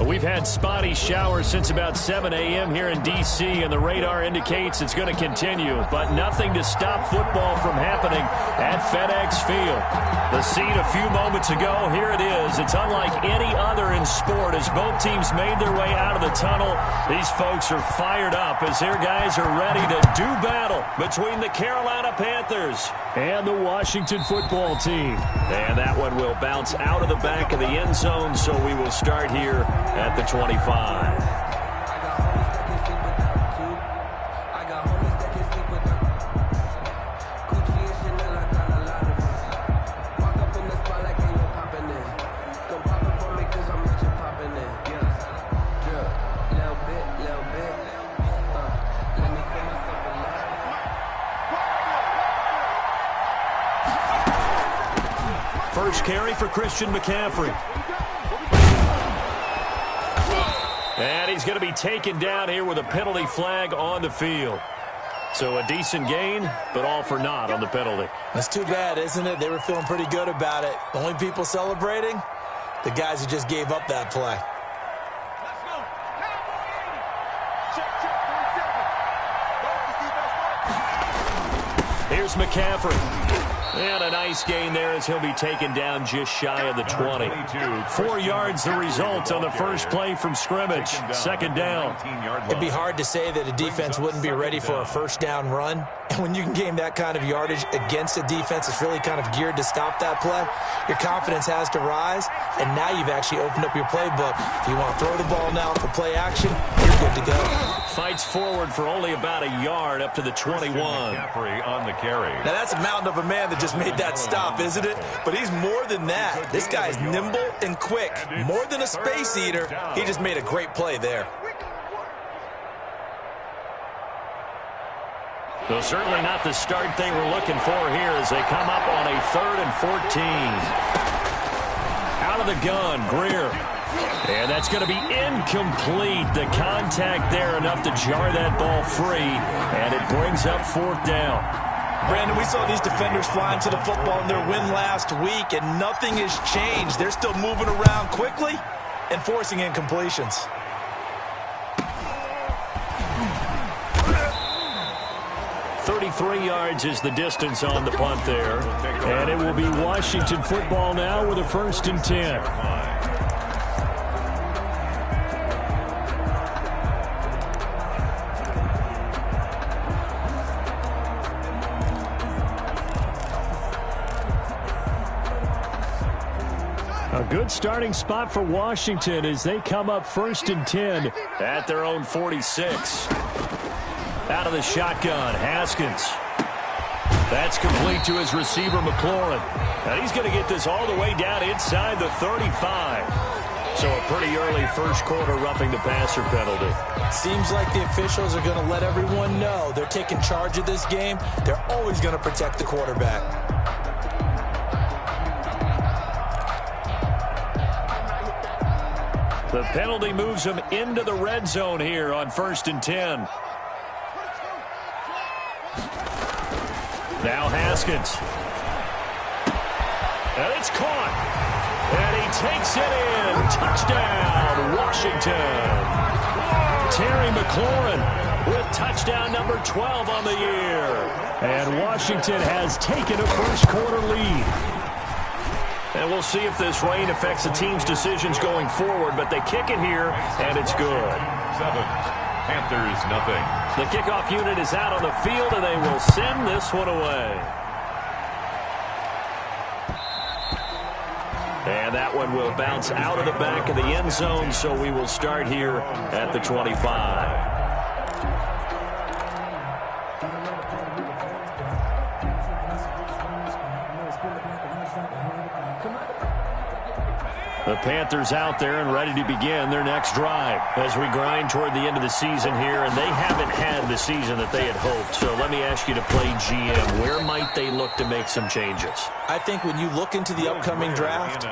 We've had spotty showers since about 7 a.m. here in D.C., and the radar indicates it's going to continue, but nothing to stop football from happening at FedEx Field. The scene a few moments ago, here it is. It's unlike any other in sport as both teams made their way out of the tunnel. These folks are fired up as their guys are ready to do battle between the Carolina Panthers and the Washington football team. And that one will bounce out of the back of the end zone, so we will start here at the 25. First carry for Christian McCaffrey. And he's going to be taken down here with a penalty flag on the field. So a decent gain, but all for naught on the penalty. That's too bad, isn't it? They were feeling pretty good about it. The only people celebrating, the guys who just gave up that play. Here's McCaffrey. And a nice gain there as he'll be taken down just shy of the 20. 4 yards the result on the first play from scrimmage. Second down. It'd be hard to say that a defense wouldn't be ready for a first down run. And when you can gain that kind of yardage against a defense that's really kind of geared to stop that play, your confidence has to rise. And now you've actually opened up your playbook. If you want to throw the ball now for play action, you're good to go. Fights forward for only about a yard up to the 21. On the carry. Now that's a mountain of a man that just made that stop, isn't it? But he's more than that. This guy's nimble and quick. More than a space eater. He just made a great play there. So certainly not the start they were looking for here as they come up on a 3rd and 14. Out of the gun, Greer. And that's going to be incomplete. The contact there enough to jar that ball free, and it brings up 4th down. Brandon, we saw these defenders flying to the football in their win last week, and nothing has changed. They're still moving around quickly and forcing incompletions. .33 yards is the distance on the punt there. And it will be Washington football now with a 1st and 10. A good starting spot for Washington as they come up 1st and 10 at their own 46. Out of the shotgun, Haskins. That's complete to his receiver, McLaurin. And he's going to get this all the way down inside the 35. So a pretty early first quarter roughing the passer penalty. Seems like the officials are going to let everyone know they're taking charge of this game. They're always going to protect the quarterback. The penalty moves him into the red zone here on 1st and 10. Now Haskins. And it's caught. And he takes it in. Touchdown, Washington. Terry McLaurin with touchdown number 12 on the year. And Washington has taken a first quarter lead. And we'll see if this rain affects the team's decisions going forward, but they kick it here, and it's good. 7, Panthers nothing. The kickoff unit is out on the field, and they will send this one away. And that one will bounce out of the back of the end zone, so we will start here at the 25. The Panthers out there and ready to begin their next drive as we grind toward the end of the season here, and they haven't had the season that they had hoped. So let me ask you to play GM. Where might they look to make some changes? I think when you look into the upcoming draft,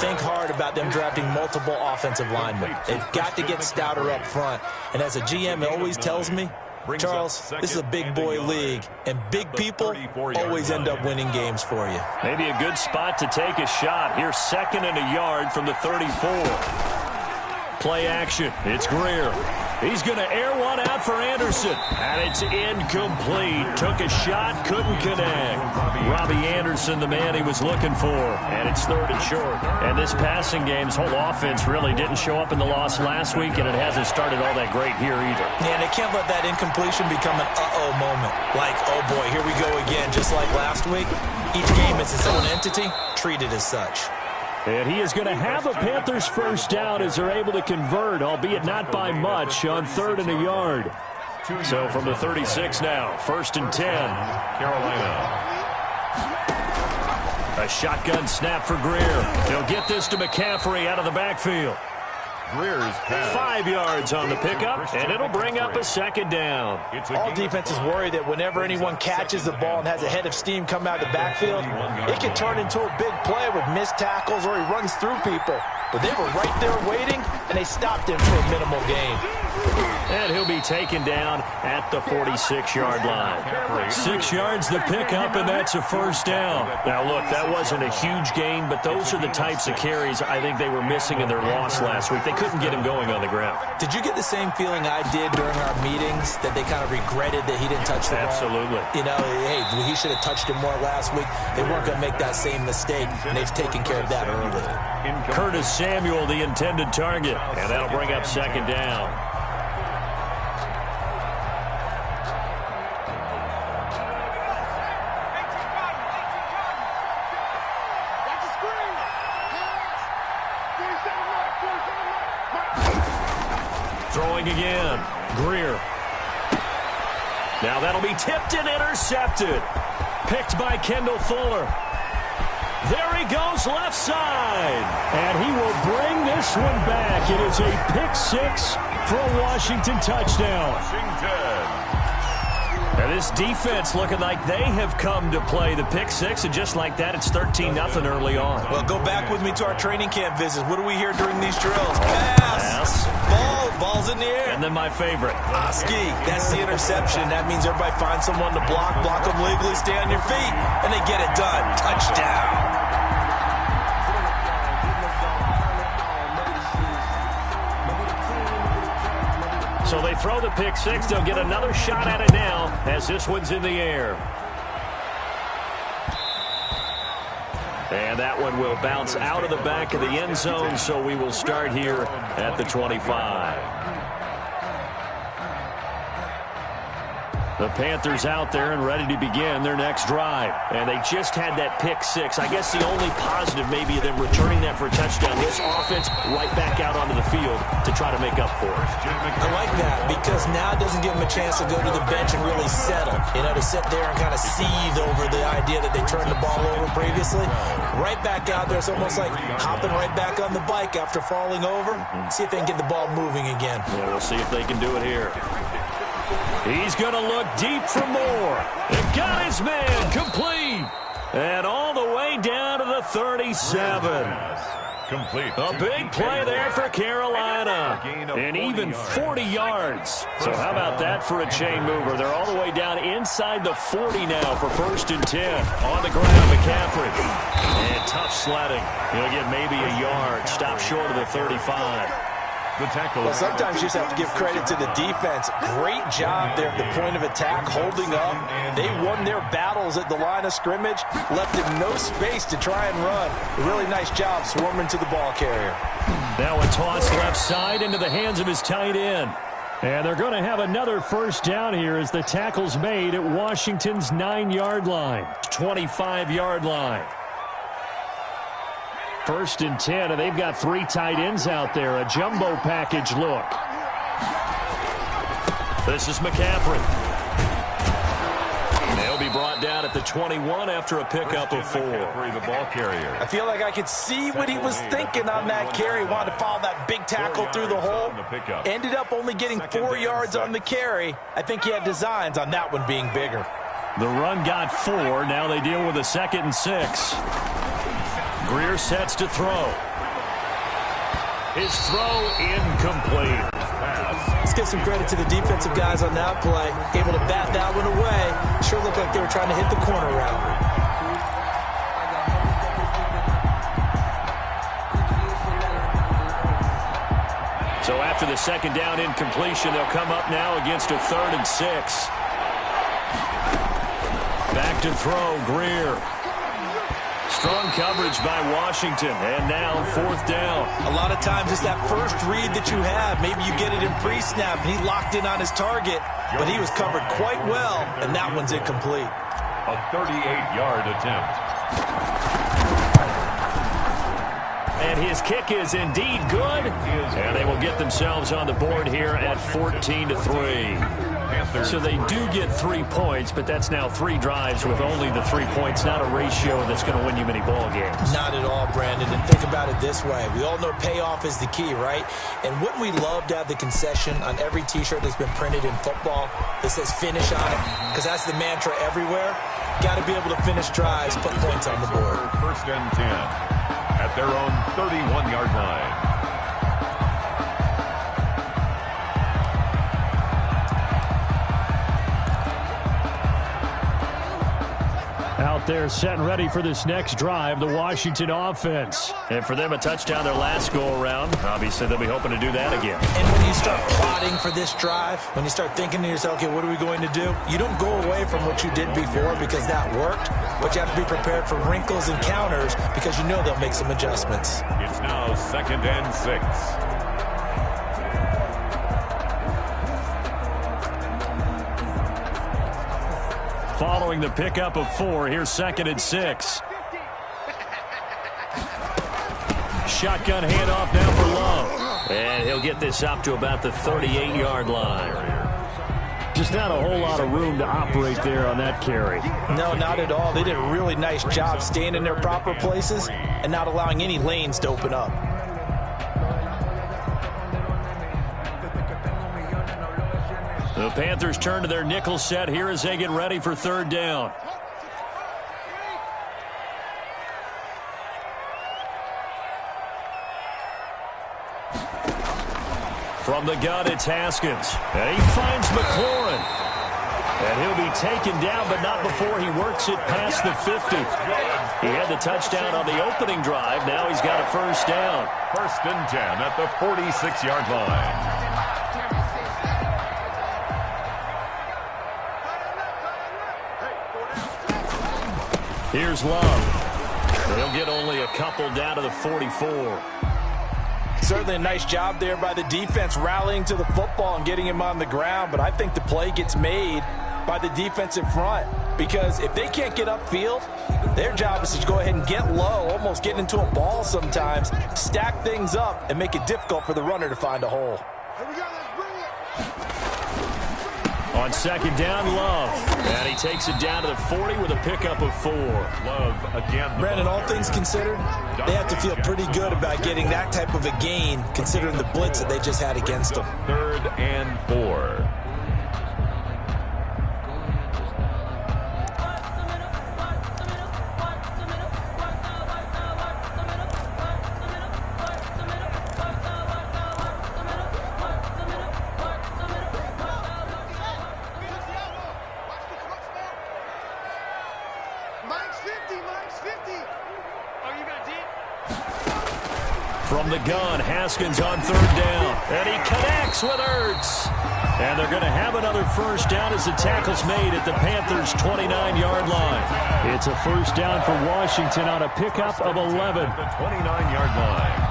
think hard about them drafting multiple offensive linemen. They've got to get stouter up front. And as a GM, it always tells me, Charles, this is a big boy league, and big people always end up winning games for you. Maybe a good spot to take a shot. Here's 2nd and a yard from the 34. Play action. It's Greer. He's going to air one out for Anderson. And it's incomplete. Took a shot, couldn't connect. Robbie Anderson, the man he was looking for. And it's 3rd and short. And this passing game's whole offense really didn't show up in the loss last week, and it hasn't started all that great here either. Yeah, and they can't let that incompletion become an uh-oh moment. Like, oh boy, here we go again, just like last week. Each game is its own entity, treated as such. And he is going to have a Panthers first down as they're able to convert, albeit not by much, on 3rd and a yard. So from the 36 now, 1st and 10. Carolina. A shotgun snap for Greer. He'll get this to McCaffrey out of the backfield. Greer's pass. 5 yards on the pickup, and it'll bring up a 2nd down. All defenses worry that whenever anyone catches the ball and has a head of steam come out of the backfield, it can turn into a big play with missed tackles or he runs through people. But they were right there waiting, and they stopped him for a minimal gain. And he'll be taken down at the 46-yard line. 6 yards the pickup, and that's a first down. Now, look, that wasn't a huge gain, but those are the types of carries I think they were missing in their loss last week. They couldn't get him going on the ground. Did you get the same feeling I did during our meetings, that they kind of regretted that he didn't touch the ball? Absolutely. You know, hey, he should have touched it more last week. They weren't going to make that same mistake, and they've taken care of that early. Curtis Samuel, the intended target, and that'll bring up 2nd down. Throwing again. Greer. Now that'll be tipped and intercepted. Picked by Kendall Fuller. There he goes, left side. And he will bring this one back. It is a pick-6 for a Washington touchdown. And this defense looking like they have come to play the pick-6, and just like that, it's 13-0 early on. Well, go back with me to our training camp visits. What do we hear during these drills? Pass. Ball's in the air. And then my favorite. Ski. That's the interception. That means everybody finds someone to block them legally, stay on your feet, and they get it done. Touchdown. So they throw the pick-6. They'll get another shot at it now as this one's in the air. And that one will bounce out of the back of the end zone, so we will start here at the 25. The Panthers out there and ready to begin their next drive. And they just had that pick-6. I guess the only positive maybe of them returning that for a touchdown. This offense right back out onto the field to try to make up for it. I like that because now it doesn't give them a chance to go to the bench and really settle. You know, to sit there and kind of seethe over the idea that they turned the ball over previously. Right back out there. It's almost like hopping right back on the bike after falling over. See if they can get the ball moving again. Yeah, we'll see if they can do it here. He's going to look deep for more. And got his man complete. And all the way down to the 37. Complete. A big play there for Carolina. And even 40 yards. So how about that for a chain mover? They're all the way down inside the 40 now for 1st and 10. On the ground, McCaffrey. And tough sledding. He'll get maybe a yard. Stop short of the 35. The tackle. Well, sometimes you just have to give credit to the defense. Great job there at the point of attack, holding up. They won their battles at the line of scrimmage, left him no space to try and run. A really nice job swarming to the ball carrier. Now a toss left side into the hands of his tight end. And they're going to have another first down here as the tackle's made at Washington's 9-yard line, 25-yard line. 1st and 10, and they've got 3 tight ends out there. A jumbo package look. This is McCaffrey. They'll be brought down at the 21 after a pickup of 4. The ball carrier. I feel like I could see what he was thinking on that carry. Wanted to follow that big tackle through the hole. Ended up only getting 4 yards on the carry. I think he had designs on that one being bigger. The run got 4. Now they deal with a 2nd and 6. Greer sets to throw. His throw incomplete. Let's give some credit to the defensive guys on that play. Able to bat that one away. Sure looked like they were trying to hit the corner route. So after the second down incompletion, they'll come up now against a 3rd and 6. Back to throw, Greer. Strong coverage by Washington, and now 4th down. A lot of times it's that first read that you have. Maybe you get it in pre-snap, and he locked in on his target, but he was covered quite well, and that one's incomplete. A 38-yard attempt. And his kick is indeed good, and they will get themselves on the board here at 14-3. So they do get 3 points, but that's now 3 drives with only the 3 points, not a ratio that's going to win you many ball games. Not at all, Brandon. And think about it this way. We all know payoff is the key, right? And wouldn't we love to have the concession on every T-shirt that's been printed in football that says finish on it? Because that's the mantra everywhere. Got to be able to finish drives, put points on the board. 1st and 10 at their own 31-yard line. Out there set and ready for this next drive, the Washington offense. And for them, a touchdown their last go-around. Obviously, they'll be hoping to do that again. And when you start plotting for this drive, when you start thinking to yourself, okay, what are we going to do? You don't go away from what you did before because that worked, but you have to be prepared for wrinkles and counters because you know they'll make some adjustments. It's now 2nd and 6. Following the pickup of 4, here's 2nd and 6. Shotgun handoff now for Love. And he'll get this up to about the 38-yard line. Just not a whole lot of room to operate there on that carry. No, not at all. They did a really nice job staying in their proper places and not allowing any lanes to open up. The Panthers turn to their nickel set here as they get ready for 3rd down. From the gun, it's Haskins. And he finds McLaurin. And he'll be taken down, but not before he works it past the 50. He had the touchdown on the opening drive. Now he's got a 1st down. 1st and 10 at the 46-yard line. Here's Love. They'll get only a couple down to the 44. Certainly a nice job there by the defense rallying to the football and getting him on the ground, but I think the play gets made by the defensive front because if they can't get upfield, their job is to go ahead and get low, almost get into a ball sometimes, stack things up, and make it difficult for the runner to find a hole. On 2nd down, Love. And he takes it down to the 40 with a pickup of 4. Love again. Brandon, all things considered, they have to feel pretty good about getting that type of a gain considering the blitz that they just had against them. 3rd and 4. From the gun, Haskins on 3rd down. And he connects with Ertz. And they're going to have another 1st down as the tackle's made at the Panthers' 29-yard line. It's a 1st down for Washington on a pickup of 11. The 29-yard line.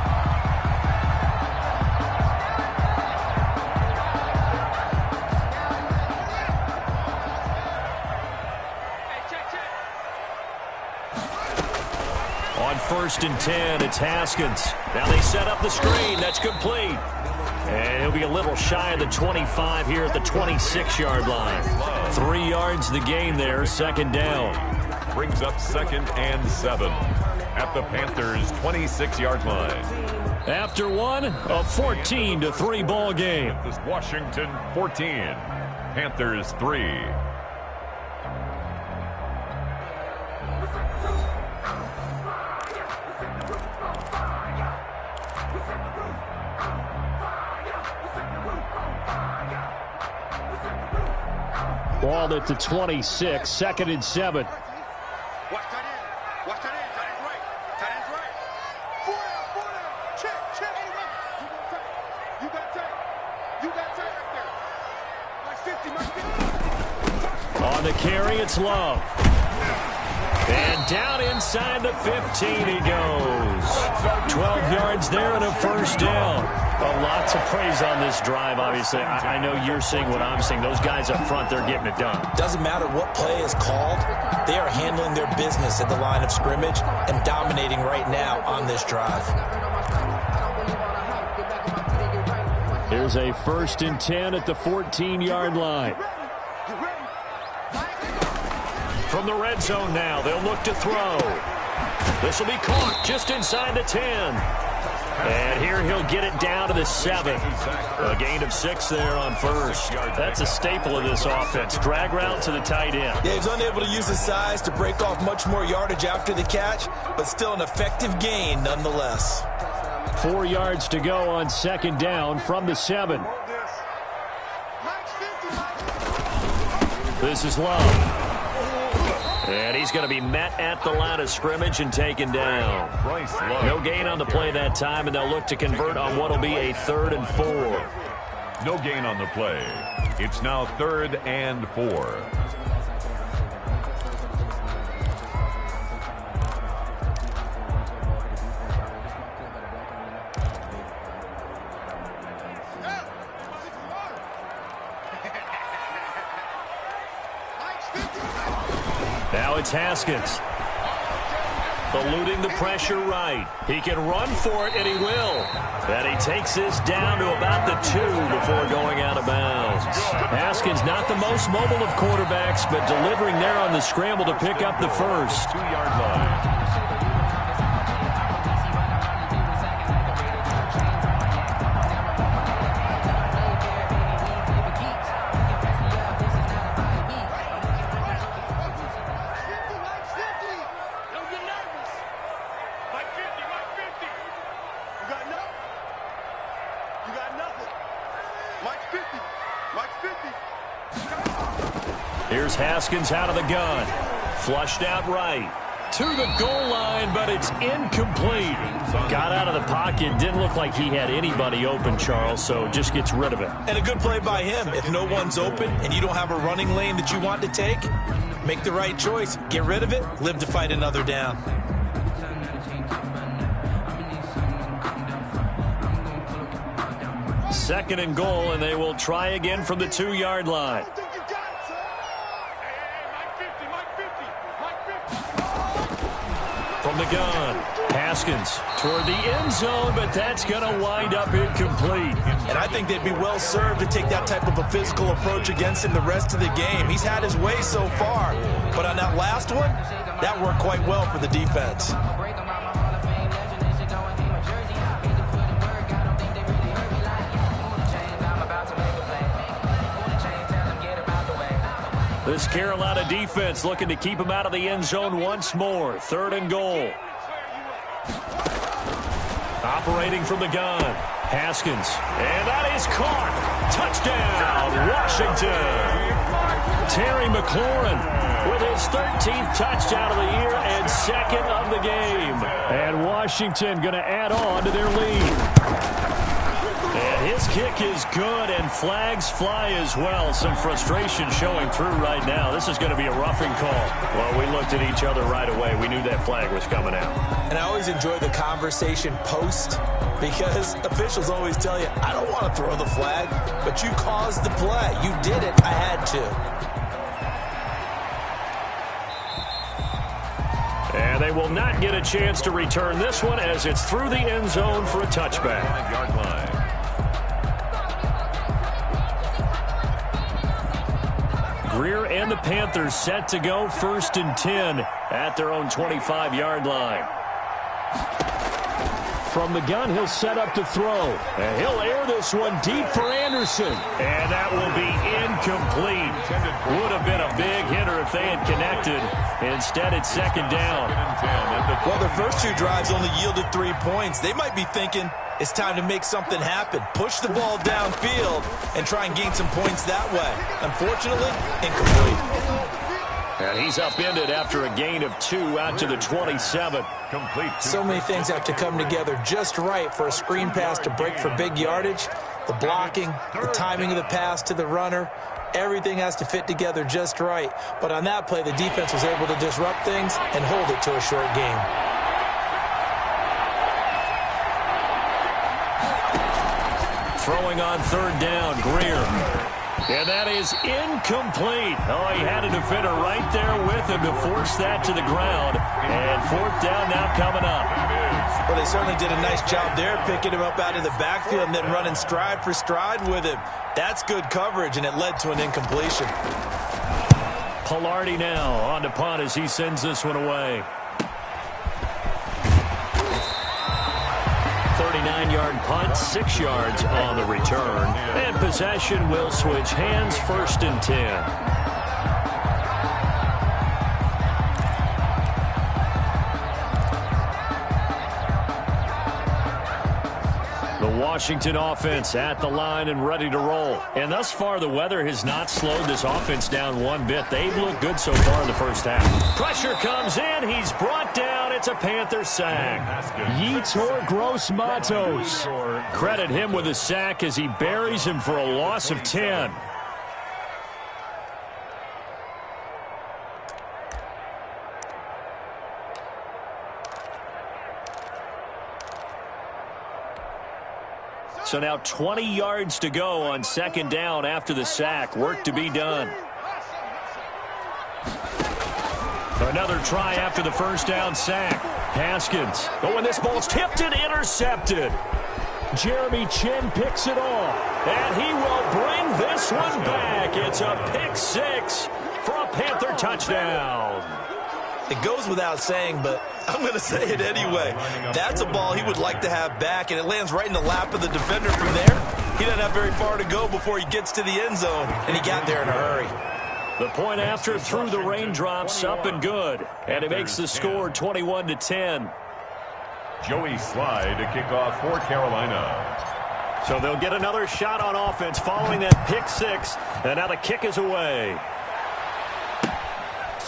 On 1st and 10, it's Haskins. Now they set up the screen. That's complete. And he'll be a little shy of the 25 here at the 26-yard line. 3 yards the gain there, 2nd down. Brings up 2nd and 7 at the Panthers' 26-yard line. After one, a 14-3 ball game. This Washington 14, Panthers 3. Ball at the 26, 2nd and 7. Watch tight end. Watch tight end. Tight end's right. Tight end's right. 4 down. Check. On the carry, it's Love. And down inside the 15 he goes. 12 yards there and a first down. Lots of praise on this drive, obviously. I know you're seeing what I'm seeing. Those guys up front, they're getting it done. Doesn't matter what play is called. They are handling their business at the line of scrimmage and dominating right now on this drive. Here's a 1st and 10 at the 14-yard line. From the red zone now, they'll look to throw. This will be caught just inside the 10. And here he'll get it down to the 7. A gain of 6 there on first. That's a staple of this offense. Drag route to the tight end. Yeah, he's unable to use his size to break off much more yardage after the catch, but still an effective gain nonetheless. 4 yards to go on 2nd down from the 7. This is Love. And he's going to be met at the line of scrimmage and taken down. No gain on the play that time, and they'll look to convert on what will be a 3rd and 4. No gain on the play. It's now 3rd and 4. Now it's Haskins. Eluding the pressure right. He can run for it, and he will. And he takes this down to about the 2 before going out of bounds. Haskins not the most mobile of quarterbacks, but delivering there on the scramble to pick up the first. 2-yard line. Here's Haskins out of the gun. Flushed out right. To the goal line, but it's incomplete. Got out of the pocket. Didn't look like he had anybody open, Charles, so just gets rid of it. And a good play by him. If no one's open and you don't have a running lane that you want to take, make the right choice. Get rid of it. Live to fight another down. Second and goal, and they will try again from the 2-yard line. From the gun, Haskins toward the end zone, but that's going to wind up incomplete. And I think they'd be well served to take that type of a physical approach against him the rest of the game. He's had his way so far, but on that last one, that worked quite well for the defense. This Carolina defense looking to keep him out of the end zone once more. 3rd and goal. Operating from the gun. Haskins. And that is caught. Touchdown, Washington. Terry McLaurin with his 13th touchdown of the year and 2nd of the game. And Washington going to add on to their lead. And his kick is good, and flags fly as well. Some frustration showing through right now. This is going to be a roughing call. Well, we looked at each other right away. We knew that flag was coming out. And I always enjoy the conversation post because officials always tell you, I don't want to throw the flag, but you caused the play. You did it. I had to. And they will not get a chance to return this one as it's through the end zone for a touchback. 5-yard line. Greer and the Panthers set to go 1st and 10 at their own 25-yard line. From the gun, he'll set up to throw. And he'll air this one deep for Anderson. And that will be incomplete. Would have been a big hitter if they had connected. Instead, it's 2nd down. Well, their first 2 drives only yielded 3 points. They might be thinking it's time to make something happen. Push the ball downfield and try and gain some points that way. Unfortunately, incomplete. And he's upended after a gain of 2 out to the 27. So many things have to come together just right for a screen pass to break for big yardage. The blocking, the timing of the pass to the runner, everything has to fit together just right. But on that play, the defense was able to disrupt things and hold it to a short game. Throwing on third down, Greer. And that is incomplete. Oh, he had a defender right there with him to force that to the ground. And fourth down now coming up. Well, they certainly did a nice job there, picking him up out of the backfield and then running stride for stride with him. That's good coverage, and it led to an incompletion. Pilardi now on to punt as he sends this one away. 39-yard punt, 6 yards on the return. And possession will switch hands, 1st and 10. Washington offense at the line and ready to roll. And thus far, the weather has not slowed this offense down one bit. They've looked good so far in the first half. Pressure comes in. He's brought down. It's a Panther sack. Yetur Gross-Matos. Credit him with a sack as he buries him for a loss of 10. So now 20 yards to go on 2nd down after the sack. Work to be done. Another try after the 1st down sack. Haskins. Oh, and this ball's tipped and intercepted. Jeremy Chin picks it off. And he will bring this one back. It's a pick 6 for a Panther touchdown. It goes without saying, but I'm going to say it anyway. That's a ball he would like to have back, and it lands right in the lap of the defender from there. He doesn't have very far to go before he gets to the end zone, and he got there in a hurry. The point after through the raindrops, up and good. And it makes the score 21-10. Joey Slye to kick off for Carolina. So they'll get another shot on offense following that pick 6, and now the kick is away.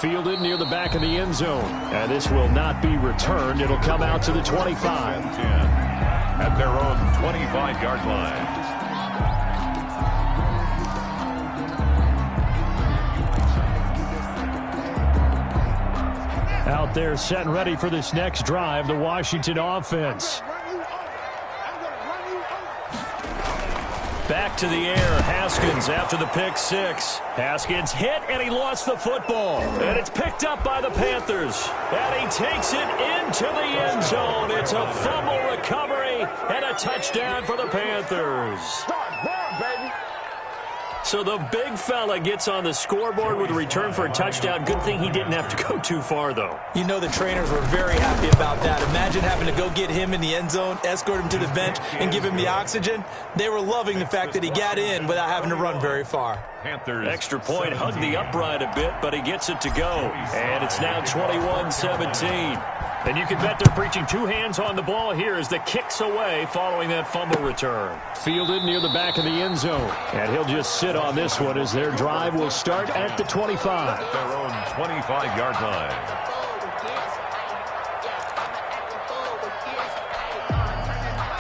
Fielded near the back of the end zone. And this will not be returned. It'll come out to the 25. At their own 25-yard line. Out there set and ready for this next drive, the Washington offense. Back to the air, Haskins after the pick 6. Haskins hit, and he lost the football. And it's picked up by the Panthers. And he takes it into the end zone. It's a fumble recovery and a touchdown for the Panthers. So the big fella gets on the scoreboard with a return for a touchdown. Good thing he didn't have to go too far, though. You know the trainers were very happy about that. Imagine having to go get him in the end zone, escort him to the bench, and give him the oxygen. They were loving the fact that he got in without having to run very far. Panthers extra point, hugged the upright a bit, but he gets it to go. And it's now 21-17. And you can bet they're preaching 2 hands on the ball here as the kick's away following that fumble return. Fielded near the back of the end zone. And he'll just sit on this one as their drive will start at the 25. At their own 25-yard line.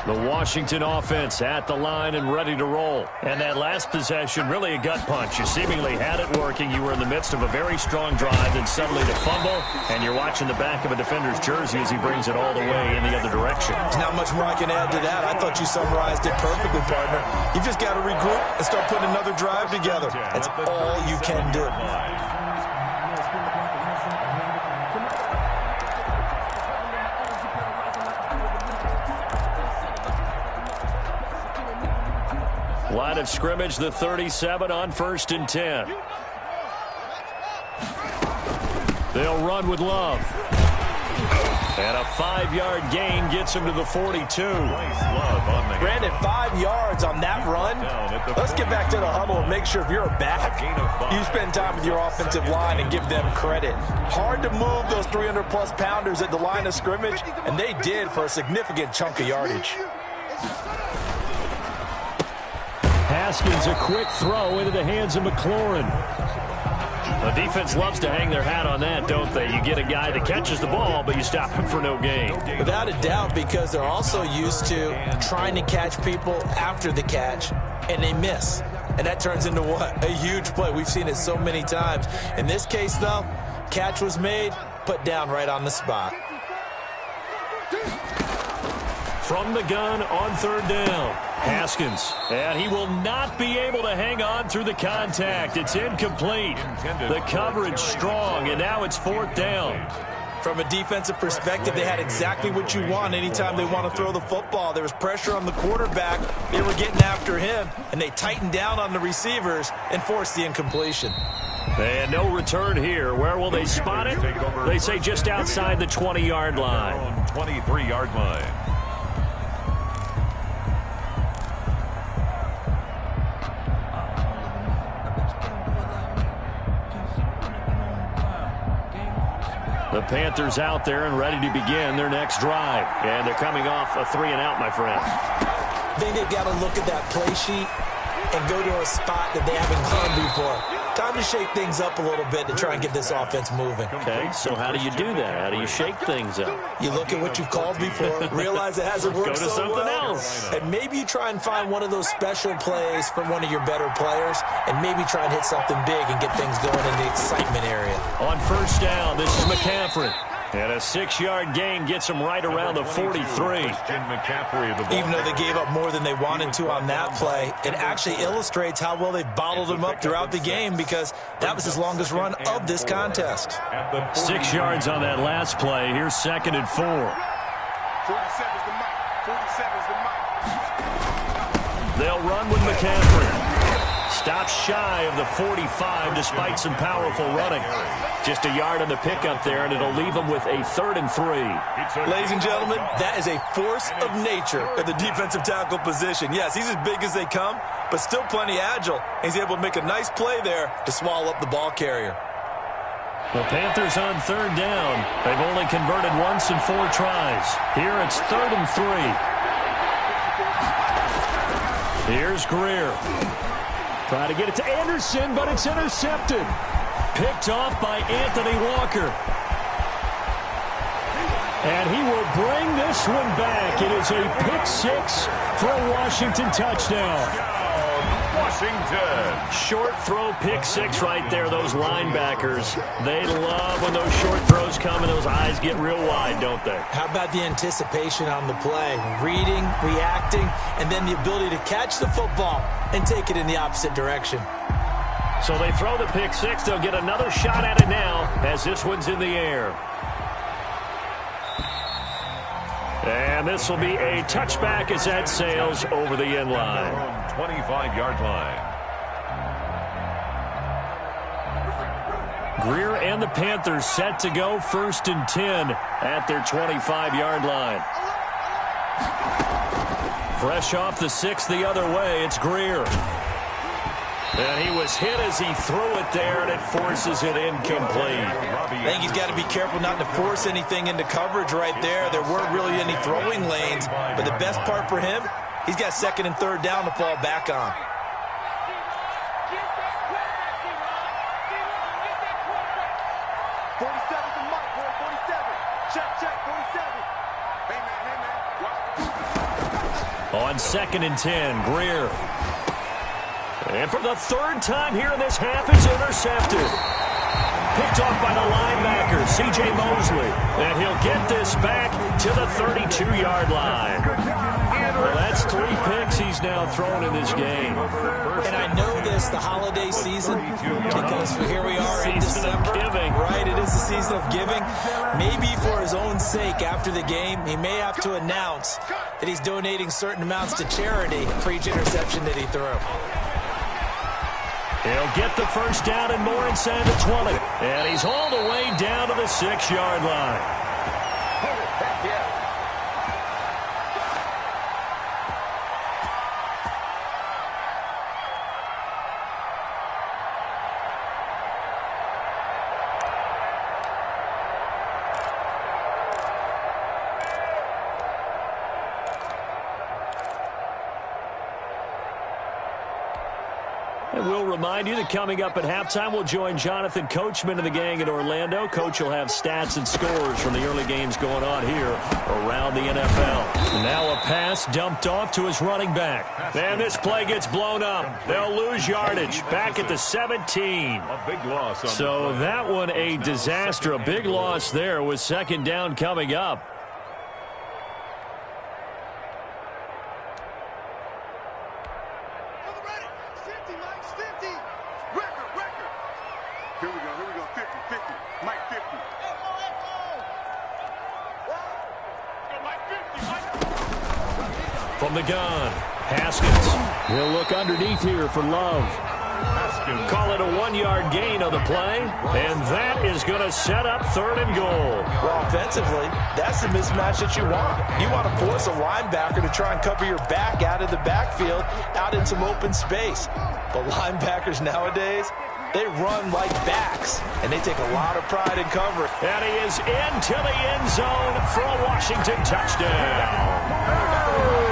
The Washington offense at the line and ready to roll. And that last possession, really a gut punch. You seemingly had it working. You were in the midst of a very strong drive, then suddenly the fumble, and you're watching the back of a defender's jersey as he brings it all the way in the other direction. There's not much more I can add to that. I thought you summarized it perfectly, partner. You've just got to regroup and start putting another drive together. That's all you can do. Line of scrimmage, the 37 on 1st and 10. They'll run with Love. And a 5-yard gain gets him to the 42. Brandon, 5 yards on that run. Let's get back to the huddle and make sure if you're a back, you spend time with your offensive line and give them credit. Hard to move those 300-plus pounders at the line of scrimmage, and they did for a significant chunk of yardage. Haskins, a quick throw into the hands of McLaurin. The defense loves to hang their hat on that, don't they? You get a guy that catches the ball, but you stop him for no gain. Without a doubt, because they're also used to trying to catch people after the catch, and they miss. And that turns into what? A huge play. We've seen it so many times. In this case, though, catch was made, put down right on the spot. From the gun on third down, Haskins. And he will not be able to hang on through the contact. It's incomplete. The coverage strong, and now it's fourth down. From a defensive perspective, they had exactly what you want anytime they want to throw the football. There was pressure on the quarterback. They were getting after him, and they tightened down on the receivers and forced the incompletion. And no return here. Where will they spot it? They say just outside the 20-yard line. 23-yard line. The Panthers out there and ready to begin their next drive. And they're coming off a 3-and-out, my friend. I think they've got to look at that play sheet and go to a spot that they haven't gone before. Time to shake things up a little bit to try and get this offense moving. Okay, so how do you do that? How do you shake things up? You look at what you've called before, realize it hasn't worked Go to so something well, else. and maybe you try and find one of those special plays from one of your better players, and maybe try and hit something big and get things going in the excitement area. On first down, this is McCaffrey. And a 6-yard gain gets him right around the 43. Even though they gave up more than they wanted to on that play, it actually illustrates how well they bottled him up throughout the game because that was his longest run of this contest. 6 yards on that last play. Here's 2nd and 4. 47's the mic. 47's the mic. They'll run with McCaffrey. Stops shy of the 45 despite some powerful running. Just a yard on the pickup there, and it'll leave him with a 3rd and 3. Ladies and gentlemen, that is a force of nature at the defensive tackle position. Yes, he's as big as they come, but still plenty agile. He's able to make a nice play there to swallow up the ball carrier. The Panthers on 3rd down. They've only converted once in 4 tries. Here it's 3rd and 3. Here's Greer. Try to get it to Anderson, but it's intercepted. Picked off by Anthony Walker. And he will bring this one back. It is a pick 6 for a Washington touchdown. Washington. Short throw pick 6 right there. Those linebackers, they love when those short throws come and those eyes get real wide, don't they? How about the anticipation on the play? Reading, reacting, and then the ability to catch the football and take it in the opposite direction. So they throw the pick 6. They'll get another shot at it now as this one's in the air. And this will be a touchback as that sails over the end line. 25-yard line. Greer and the Panthers set to go 1st and 10 at their 25-yard line. Fresh off the 6 the other way, it's Greer. And he was hit as he threw it there, and it forces it incomplete. I think he's got to be careful not to force anything into coverage right there. There weren't really any throwing lanes, but the best part for him, he's got 2nd and 3rd down to fall back on. On 2nd and 10, Greer. And for the 3rd time here in this half, it's intercepted. Picked off by the linebacker, C.J. Mosley. And he'll get this back to the 32-yard line. Well, that's 3 picks he's now thrown in this game. And I know this, the holiday season, because here we are in December. Right, it is the season of giving. Maybe for his own sake, after the game, he may have to announce that he's donating certain amounts to charity for each interception that he threw. He'll get the 1st down and more inside the 20. And he's hauled away down to the 6-yard line. And we'll remind you that coming up at halftime, we'll join Jonathan Coachman and the gang in Orlando. Coach will have stats and scores from the early games going on here around the NFL. Now a pass dumped off to his running back. And this play gets blown up. They'll lose yardage back at the 17. A big loss. So that one a disaster. A big loss there with second down coming up. From the gun, Haskins. He'll look underneath here for Love. Call it a 1-yard gain on the play, and that is going to set up 3rd and goal. Well, offensively, that's the mismatch that you want. You want to force a linebacker to try and cover your back out of the backfield, out in some open space. But linebackers nowadays, they run like backs, and they take a lot of pride in covering. And he is into the end zone for a Washington touchdown.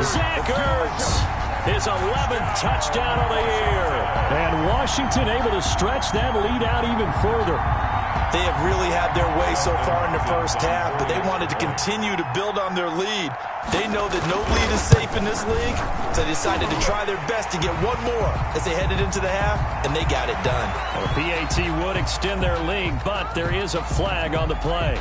Zach Ertz, his 11th touchdown of the year. And Washington able to stretch that lead out even further. They have really had their way so far in the first half, but they wanted to continue to build on their lead. They know that no lead is safe in this league, so they decided to try their best to get one more as they headed into the half, and they got it done. Well, PAT would extend their lead, but there is a flag on the play.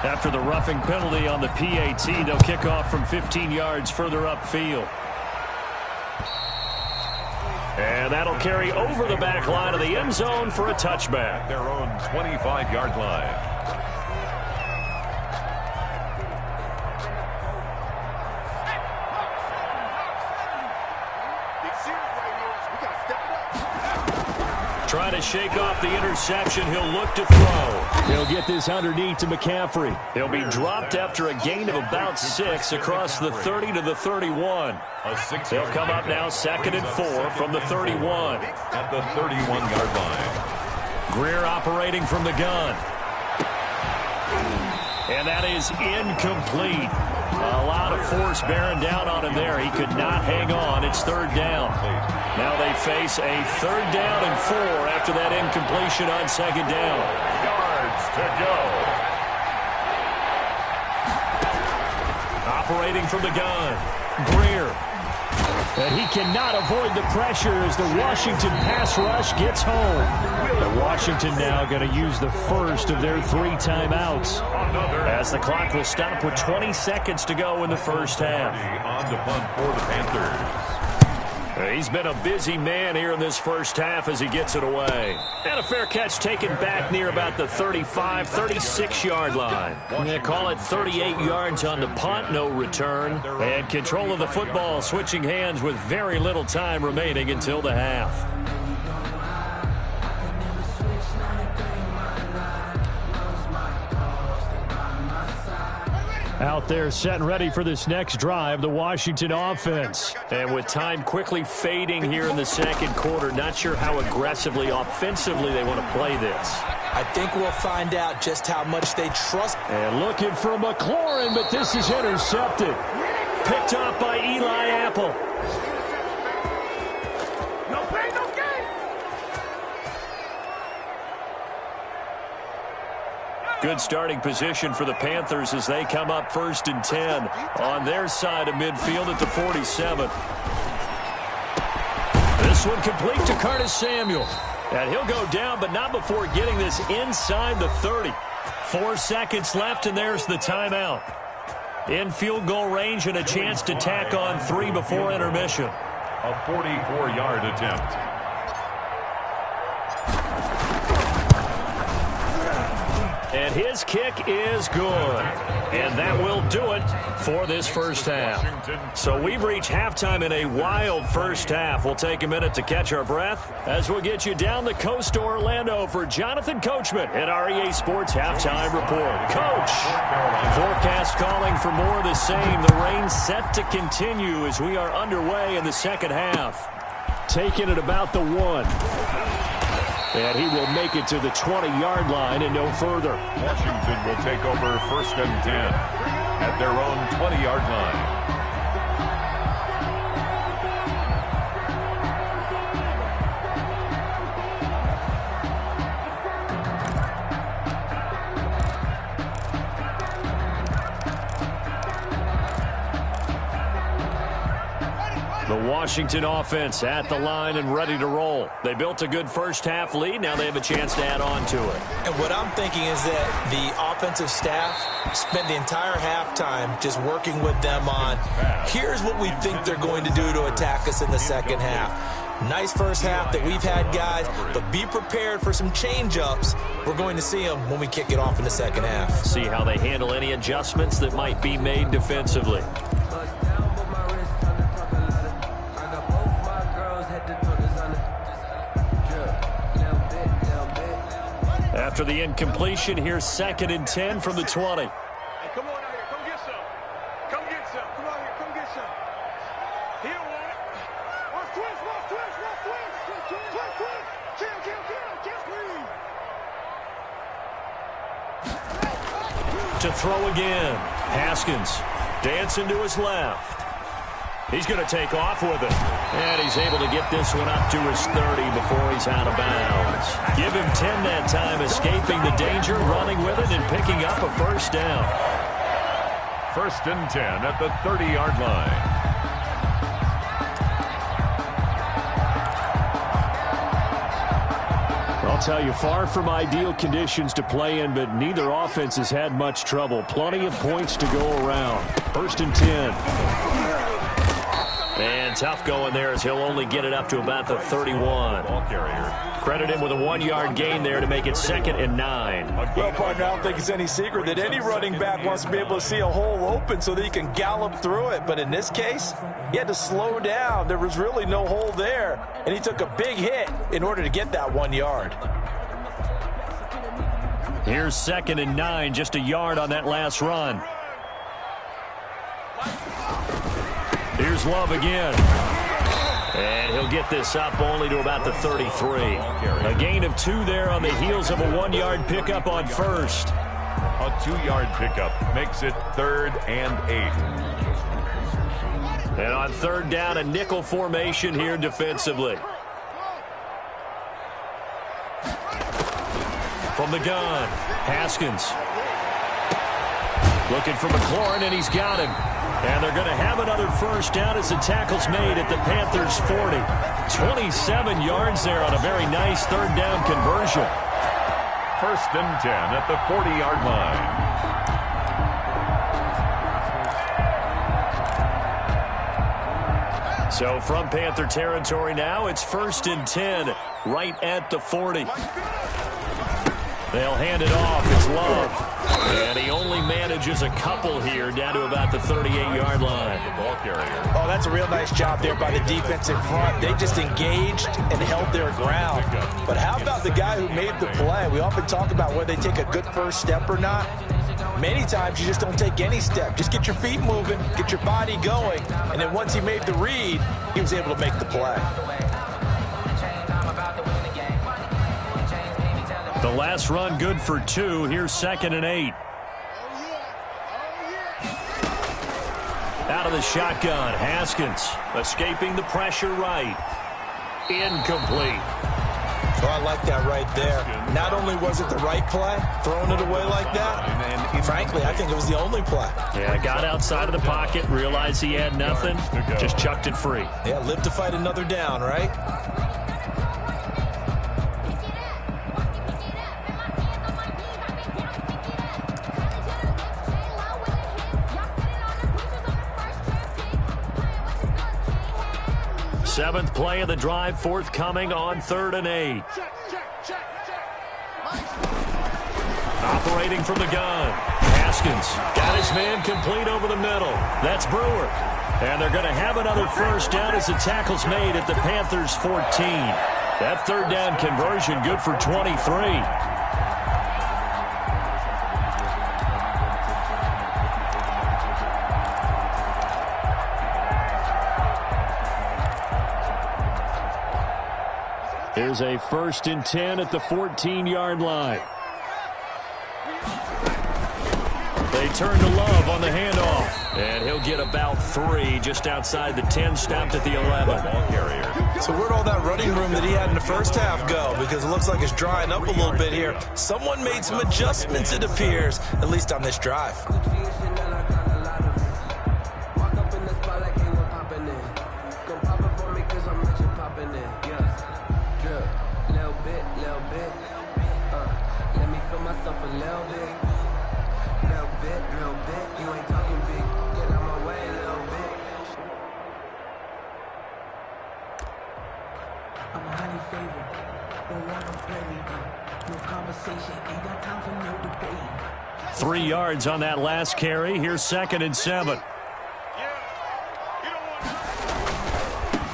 After the roughing penalty on the PAT, they'll kick off from 15 yards further upfield. And that'll carry over the back line of the end zone for a touchback. Their own 25-yard line. Trying to shake off the interception. He'll look to throw. He'll get this underneath to McCaffrey. He'll be dropped after a gain of about 6 across the 30 to the 31. They'll come up now 2nd and 4 from the 31. At the 31-yard line. Greer operating from the gun. And that is incomplete. A lot of force bearing down on him there. He could not hang on. It's 3rd down. Now they face a 3rd down and 4 after that incompletion on 2nd down. Yards to go. Operating from the gun. Greer. And he cannot avoid the pressure as the Washington pass rush gets home. And Washington now going to use the first of their 3 timeouts, as the clock will stop with 20 seconds to go in the first half. On the punt for the Panthers. He's been a busy man here in this first half as he gets it away. And a fair catch taken back near about the 35, 36-yard line. They call it 38 yards on the punt, no return. And control of the football switching hands with very little time remaining until the half. Out there set and ready for this next drive, the Washington offense. And with time quickly fading here in the second quarter, not sure how aggressively, offensively they want to play this. I think we'll find out just how much they trust. And looking for McLaurin, but this is intercepted. Picked off by Eli Apple. No pain, no gain. Good starting position for the Panthers as they come up 1st and 10 on their side of midfield at the 47. This one complete to Curtis Samuel. And he'll go down, but not before getting this inside the 30. 4 seconds left, and there's the timeout. In field goal range and a chance to tack on 3 before intermission. A 44-yard attempt. And his kick is good. And that will do it for this first half. So we've reached halftime in a wild first half. We'll take a minute to catch our breath as we'll get you down the coast to Orlando for Jonathan Coachman at REA Sports Halftime Report. Coach, forecast calling for more of the same. The rain set to continue as we are underway in the second half. Taking it about the 1. And he will make it to the 20-yard line and no further. Washington will take over 1st and 10. at their own 20-yard line. The Washington offense at the line and ready to roll. They built a good first-half lead. Now they have a chance to add on to it. And what I'm thinking is that the offensive staff spent the entire halftime just working with them on, here's what we think they're going to do to attack us in the second half. Nice first half that we've had, guys, but be prepared for some change-ups. We're going to see them when we kick it off in the second half. See how they handle any adjustments that might be made defensively. After the incompletion, here's 2nd and 10 from the 20. Hey, come on out here. Come get some. Come get some. Come out here. Come get some. He don't want it. Watch twist. Watch twist. Watch twist. Twist, twist. Kill. To throw again. Haskins dancing to his left. He's going to take off with it. And he's able to get this one up to his 30 before he's out of bounds. Give him 10 that time, escaping the danger, running with it, and picking up a first down. 1st and 10 at the 30-yard line. I'll tell you, far from ideal conditions to play in, but neither offense has had much trouble. Plenty of points to go around. 1st and 10. And tough going there as he'll only get it up to about the 31. Credit him with a 1-yard gain there to make it 2nd and 9. Well, partner, I don't think it's any secret that any running back wants to be able to see a hole open so that he can gallop through it. But in this case, he had to slow down. There was really no hole there, and he took a big hit in order to get that 1 yard. Here's 2nd and 9, just a yard on that last run. Here's Love again. And he'll get this up only to about the 33. A gain of 2 there on the heels of a 1-yard pickup on first. A 2-yard pickup makes it 3rd and 8. And on 3rd down, a nickel formation here defensively. From the gun, Haskins. Looking for McLaurin, and he's got him. And they're going to have another first down as the tackle's made at the Panthers' 40. 27 yards there on a very nice 3rd down conversion. 1st and 10 at the 40-yard line. So from Panther territory now, it's 1st and 10 right at the 40. They'll hand it off. It's Love. And he only manages a couple here down to about the 38-yard line. Oh, that's a real nice job there by the defensive front. They just engaged and held their ground. But how about the guy who made the play? We often talk about whether they take a good first step or not. Many times you just don't take any step. Just get your feet moving, get your body going, and then once he made the read, he was able to make the play. The last run good for 2. Here's 2nd and 8. Out of the shotgun, Haskins escaping the pressure right. Incomplete. Oh, I like that right there. Not only was it the right play, throwing it away like that, and frankly, I think it was the only play. Yeah, got outside of the pocket, realized he had nothing, just chucked it free. Yeah, live to fight another down, right? Seventh play of the drive forthcoming on 3rd and 8. Operating from the gun. Haskins got his man complete over the middle. That's Brewer. And they're going to have another first down as the tackle's made at the Panthers' 14. That 3rd down conversion good for 23. Here's a 1st and 10 at the 14-yard line. They turn to Love on the handoff. And he'll get about 3 just outside the 10, stopped at the 11. Ball carrier. So where'd all that running room that he had in the first half go? Because it looks like it's drying up a little bit here. Someone made some adjustments, it appears, at least on this drive. I'm highly favored. Don't want to play me though. No conversation. Ain't got time for no debate. 3 yards on that last carry. Here's 2nd and 7.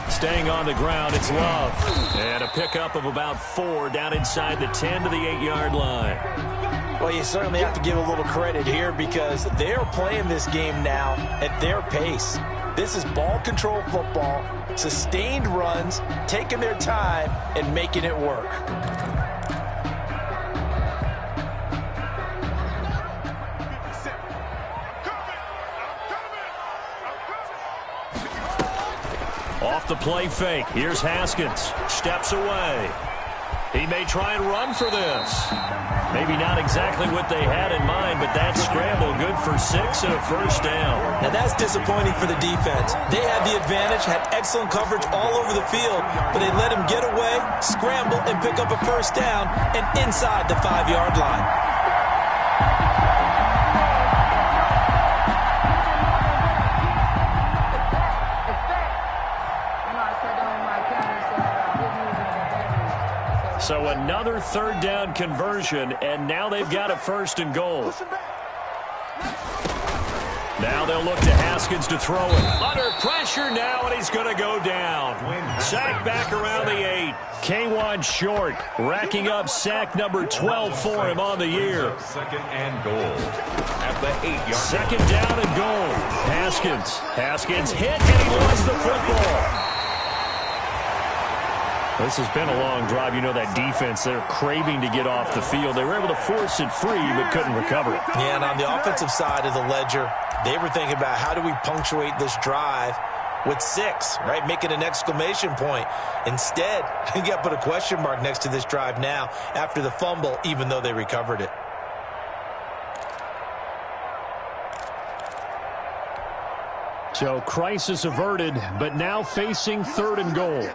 Staying on the ground, it's Love. And a pickup of about 4 down inside the 10 to the 8-yard line. Well, you certainly have to give a little credit here because they're playing this game now at their pace. This is ball control football, sustained runs, taking their time, and making it work. Off the play fake. Here's Haskins. Steps away. He may try and run for this. Maybe not exactly what they had in mind, but that scramble good for 6 and a first down. Now that's disappointing for the defense. They had the advantage, had excellent coverage all over the field, but they let him get away, scramble, and pick up a first down and inside the 5-yard line. So another 3rd down conversion, and now they've got a 1st and goal. Now they'll look to Haskins to throw it. Under pressure now, and he's going to go down. Sack back around the 8. K'Wan Short racking up sack number 12 for him on the year. 2nd and goal at the 8-yard 2nd down and goal. Haskins hit, and he lost the football. This has been a long drive. You know that defense, they're craving to get off the field. They were able to force it free, but couldn't recover it. Yeah, and on the offensive side of the ledger, they were thinking about how do we punctuate this drive with 6, right? Making an exclamation point. Instead, you got to put a question mark next to this drive now after the fumble, even though they recovered it. So crisis averted, but now facing 3rd and goal.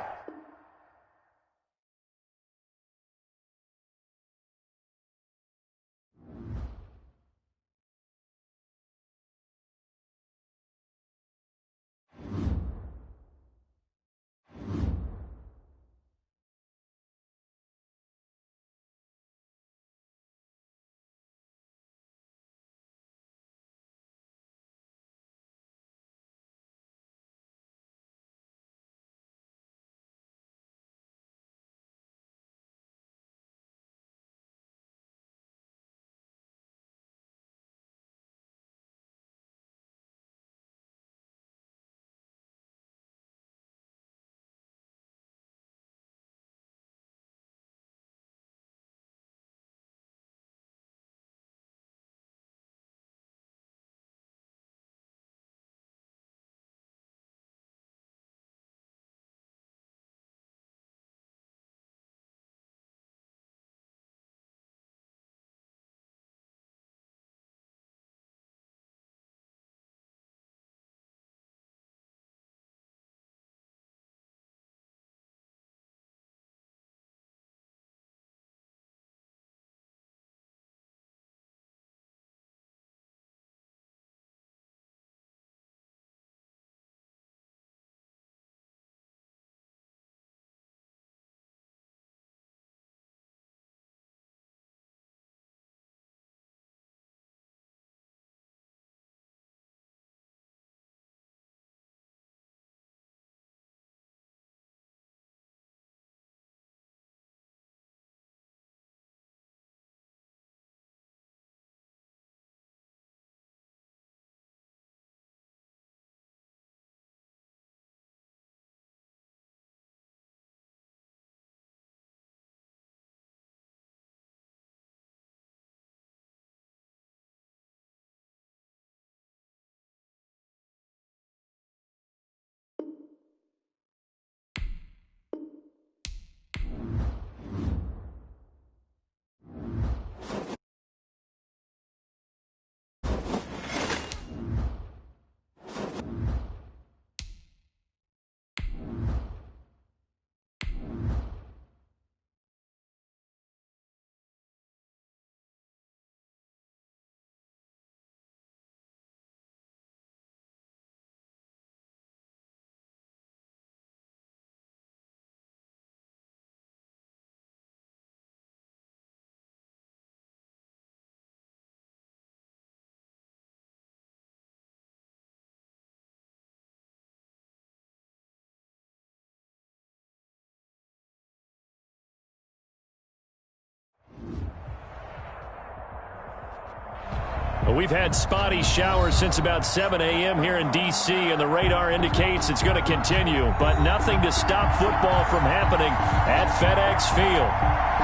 We've had spotty showers since about 7 a.m. here in D.C., and the radar indicates it's going to continue, but nothing to stop football from happening at FedEx Field.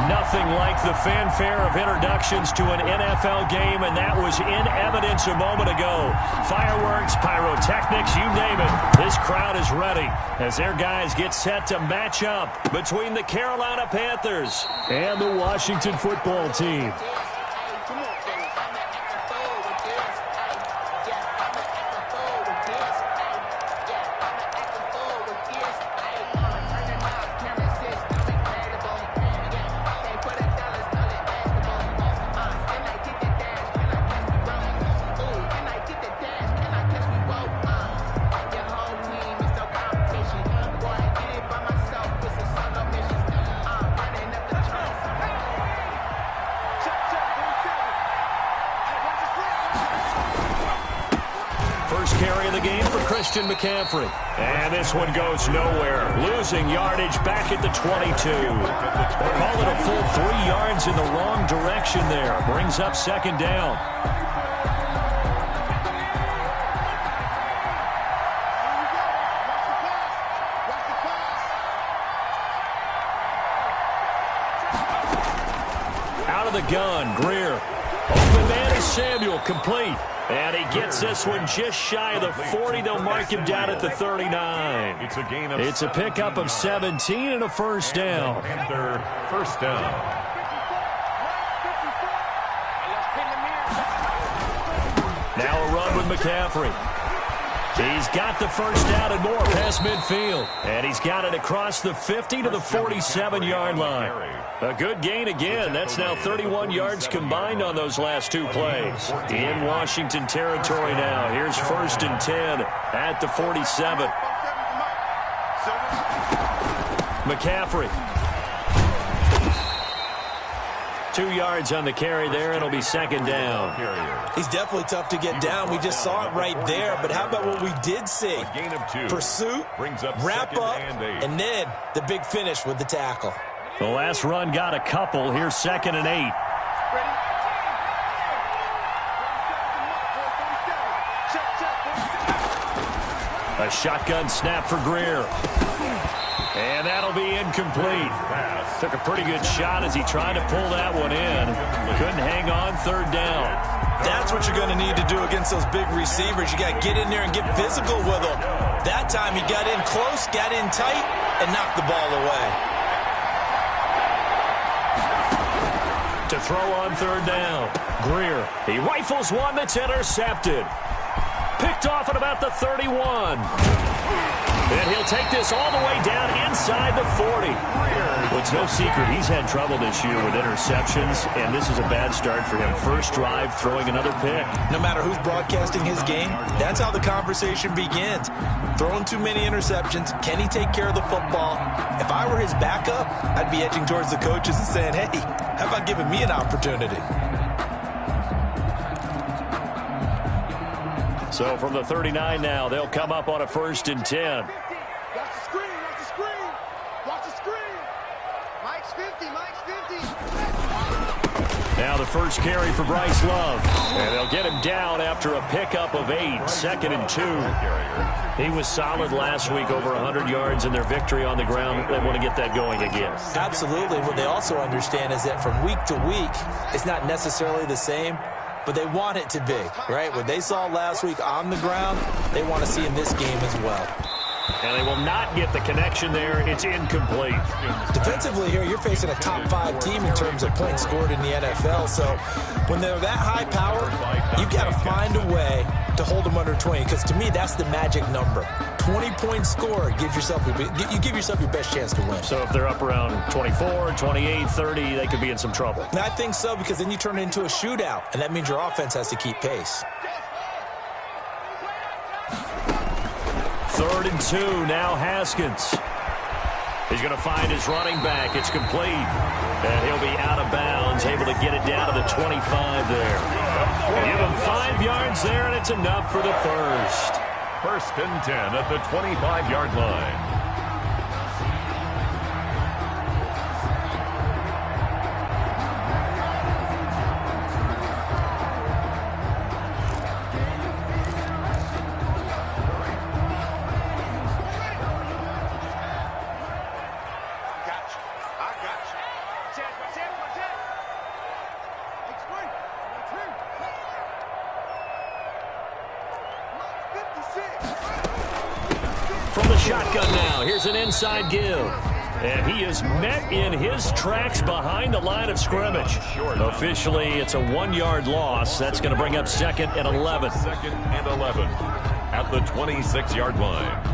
Nothing like the fanfare of introductions to an NFL game, and that was in evidence a moment ago. Fireworks, pyrotechnics, you name it. This crowd is ready as their guys get set to match up between the Carolina Panthers and the Washington football team. Carry of the game for Christian McCaffrey. And this one goes nowhere. Losing yardage back at the 22. Call it a full 3 yards in the wrong direction there. Brings up second down. Out of the gun, Greer. Open man is Samuel, complete. And he gets this one just shy of the 40. They'll mark him down at the 39. It's a pickup of 17 and a first down. Panther first down. Now a run with McCaffrey. He's got the first down and more past midfield. And he's got it across the 50 to the 47-yard line. A good gain again. That's now 31 yards combined on those last 2 plays. In Washington territory now. Here's 1st and 10 at the 47. McCaffrey. 2 yards on the carry there. It'll be second down. He's definitely tough to get down. We just saw it right there. But how about what we did see? Pursuit, wrap up, and then the big finish with the tackle. The last run got a couple. Here's 2nd and 8. A shotgun snap for Greer. And that'll be incomplete. Took a pretty good shot as he tried to pull that one in. Couldn't hang on, 3rd down. That's what you're going to need to do against those big receivers. You got to get in there and get physical with them. That time he got in close, got in tight, and knocked the ball away. To throw on 3rd down. Greer. He rifles one that's intercepted. Picked off at about the 31. And he'll take this all the way down inside the 40. Well, it's no secret he's had trouble this year with interceptions, and this is a bad start for him. First drive, throwing another pick. No matter who's broadcasting his game, that's how the conversation begins. Throwing too many interceptions. Can he take care of the football? If I were his backup, I'd be edging towards the coaches and saying, hey, how about giving me an opportunity? So from the 39 now, they'll come up on a 1st and 10. Watch the screen, watch the screen. Watch the screen. Mike's 50, Mike's 50. Now the first carry for Bryce Love. And they'll get him down after a pickup of 8. 2nd and 2. He was solid last week, over 100 yards in their victory on the ground. They want to get that going again. Absolutely. What they also understand is that from week to week, it's not necessarily the same, but they want it to be, right? What they saw last week on the ground, they want to see in this game as well. And they will not get the connection there. It's incomplete. Defensively here, you're facing a top 5 team in terms of points scored in the NFL. So when they're that high power, you've got to find a way to hold them under 20. Because to me, that's the magic number. 20-point score gives yourself you give yourself your best chance to win. So if they're up around 24, 28, 30, they could be in some trouble. And I think so, because then you turn it into a shootout, and that means your offense has to keep pace. 3rd and 2, now Haskins. He's going to find his running back. It's complete. And he'll be out of bounds, able to get it down to the 25 there. Give him 5 yards there, and it's enough for the first. 1st and 10 at the 25-yard line. From the shotgun now, here's an inside give. And he is met in his tracks behind the line of scrimmage. Officially, it's a 1-yard loss. That's going to bring up 2nd and 11. 2nd and 11 at the 26-yard line.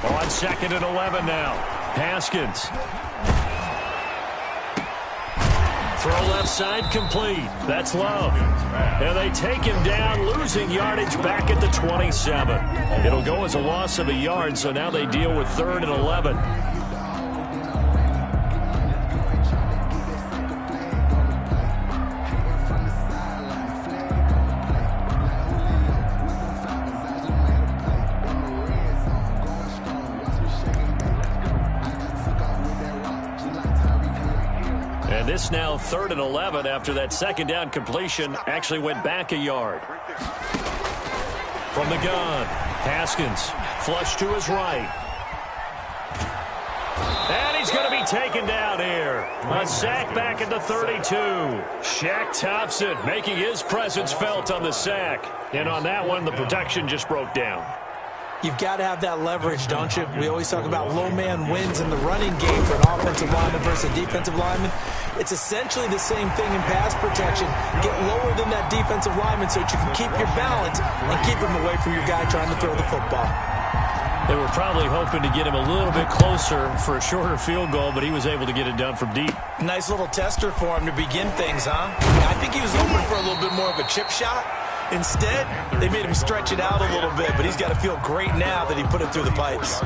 On 2nd and 11 now. Haskins. Throw left side complete. That's Love. And they take him down, losing yardage back at the 27. It'll go as a loss of a yard, so now they deal with 3rd and 11. This now 3rd and 11 after that 2nd down completion actually went back a yard. From the gun, Haskins flush to his right. And he's going to be taken down here. A sack back at the 32. Shaq Thompson making his presence felt on the sack. And on that one, the protection just broke down. You've got to have that leverage, don't you? We always talk about low man wins in the running game for an offensive lineman versus a defensive lineman. It's essentially the same thing in pass protection. Get lower than that defensive lineman so that you can keep your balance and keep him away from your guy trying to throw the football. They were probably hoping to get him a little bit closer for a shorter field goal, but he was able to get it done from deep. Nice little tester for him to begin things, huh? I think he was hoping for a little bit more of a chip shot. Instead, they made him stretch it out a little bit, but he's got to feel great now that he put it through the pipes.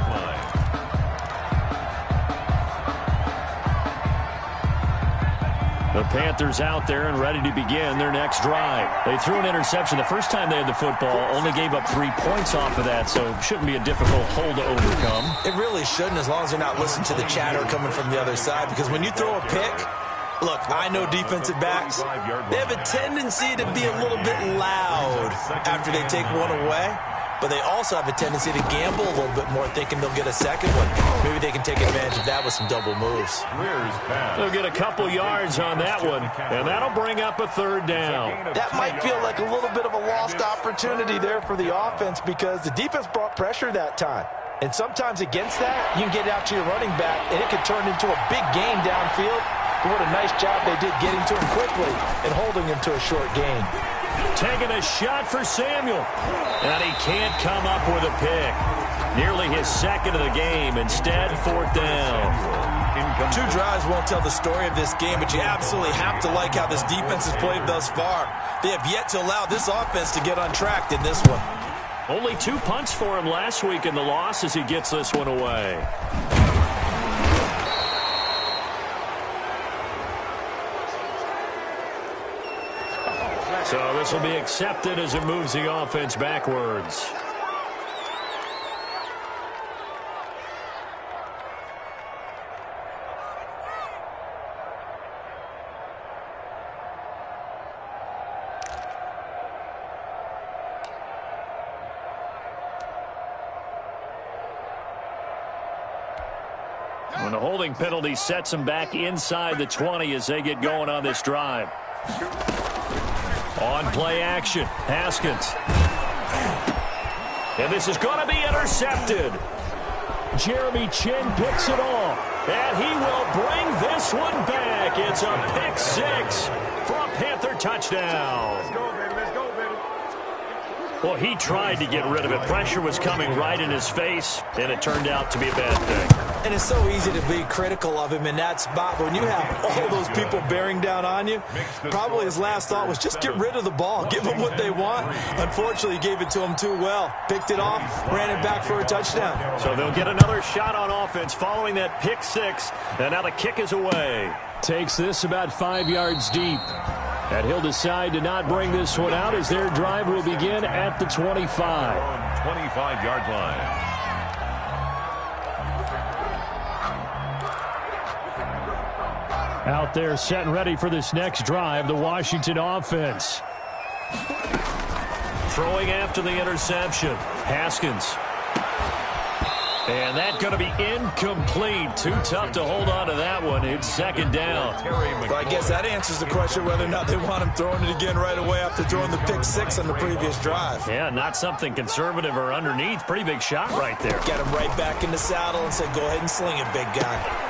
The Panthers out there and ready to begin their next drive. They threw an interception the first time they had the football, only gave up 3 points off of that, so it shouldn't be a difficult hole to overcome. It really shouldn't, as long as you're not listening to the chatter coming from the other side, because when you throw a pick, look, I know defensive backs, they have a tendency to be a little bit loud after they take one away, but they also have a tendency to gamble a little bit more, thinking they'll get a second one. Maybe they can take advantage of that with some double moves. They'll get a couple yards on that one, and that'll bring up a 3rd down. That might feel like a little bit of a lost opportunity there for the offense because the defense brought pressure that time. And sometimes against that, you can get out to your running back, and it could turn into a big gain downfield. But what a nice job they did getting to him quickly and holding him to a short gain. Taking a shot for Samuel. And he can't come up with a pick. Nearly his 2nd of the game. Instead, 4th down. 2 drives won't tell the story of this game, but you absolutely have to like how this defense has played thus far. They have yet to allow this offense to get untracked in this one. Only 2 punts for him last week in the loss as he gets this one away. So this will be accepted as it moves the offense backwards. When the holding penalty sets them back inside the 20 as they get going on this drive. On play action, Haskins. And this is going to be intercepted. Jeremy Chin picks it off. And he will bring this one back. It's a pick 6 for a Panther touchdown. Let's go, baby. Let's go, baby. Well, he tried to get rid of it. Pressure was coming right in his face, and it turned out to be a bad thing. And it's so easy to be critical of him in that spot. But when you have all those people bearing down on you, probably his last thought was just get rid of the ball. Give them what they want. Unfortunately, he gave it to them too well. Picked it off, ran it back for a touchdown. So they'll get another shot on offense following that pick 6. And now the kick is away. Takes this about 5 yards deep. And he'll decide to not bring this one out as their drive will begin at the 25. 25-yard line. Out there set and ready for this next drive, the Washington offense. Throwing after the interception, Haskins. And that's going to be incomplete. Too tough to hold on to that one. It's second down. Well, I guess that answers the question whether or not they want him throwing it again right away after throwing the pick six on the previous drive. Yeah, not something conservative or underneath. Pretty big shot right there. Get him right back in the saddle and say, go ahead and sling it, big guy.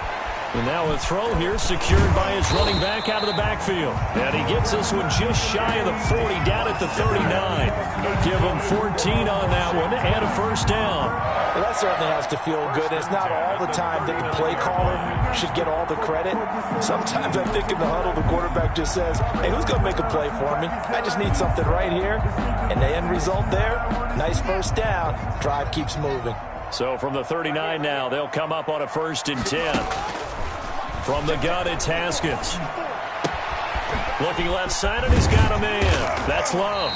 And now a throw here secured by his running back out of the backfield. And he gets this one just shy of the 40, down at the 39. Give him 14 on that one and a first down. Well, that certainly has to feel good. It's not all the time that the play caller should get all the credit. Sometimes I think in the huddle, the quarterback just says, hey, who's going to make a play for me? I just need something right here. And the end result there, nice first down. Drive keeps moving. So from the 39 now, they'll come up on a 1st and 10. From the gun, it's Haskins. Looking left side, and he's got a man. That's Love.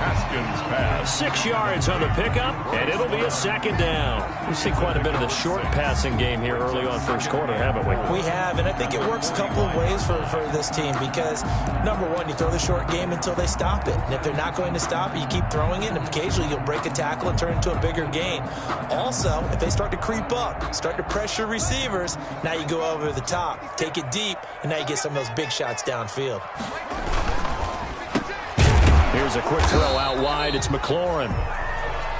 Haskins pass. 6 yards on the pickup, and it'll be a second down. We've seen quite a bit of the short passing game here early on first quarter, haven't we? We have, and I think it works a couple of ways for this team because, number one, you throw the short game until they stop it. And if they're not going to stop it, you keep throwing it, and occasionally you'll break a tackle and turn it into a bigger gain. Also, if they start to creep up, start to pressure receivers, now you go over the top, take it deep, and now you get some of those big shots downfield. Here's a quick throw out wide. It's McLaurin.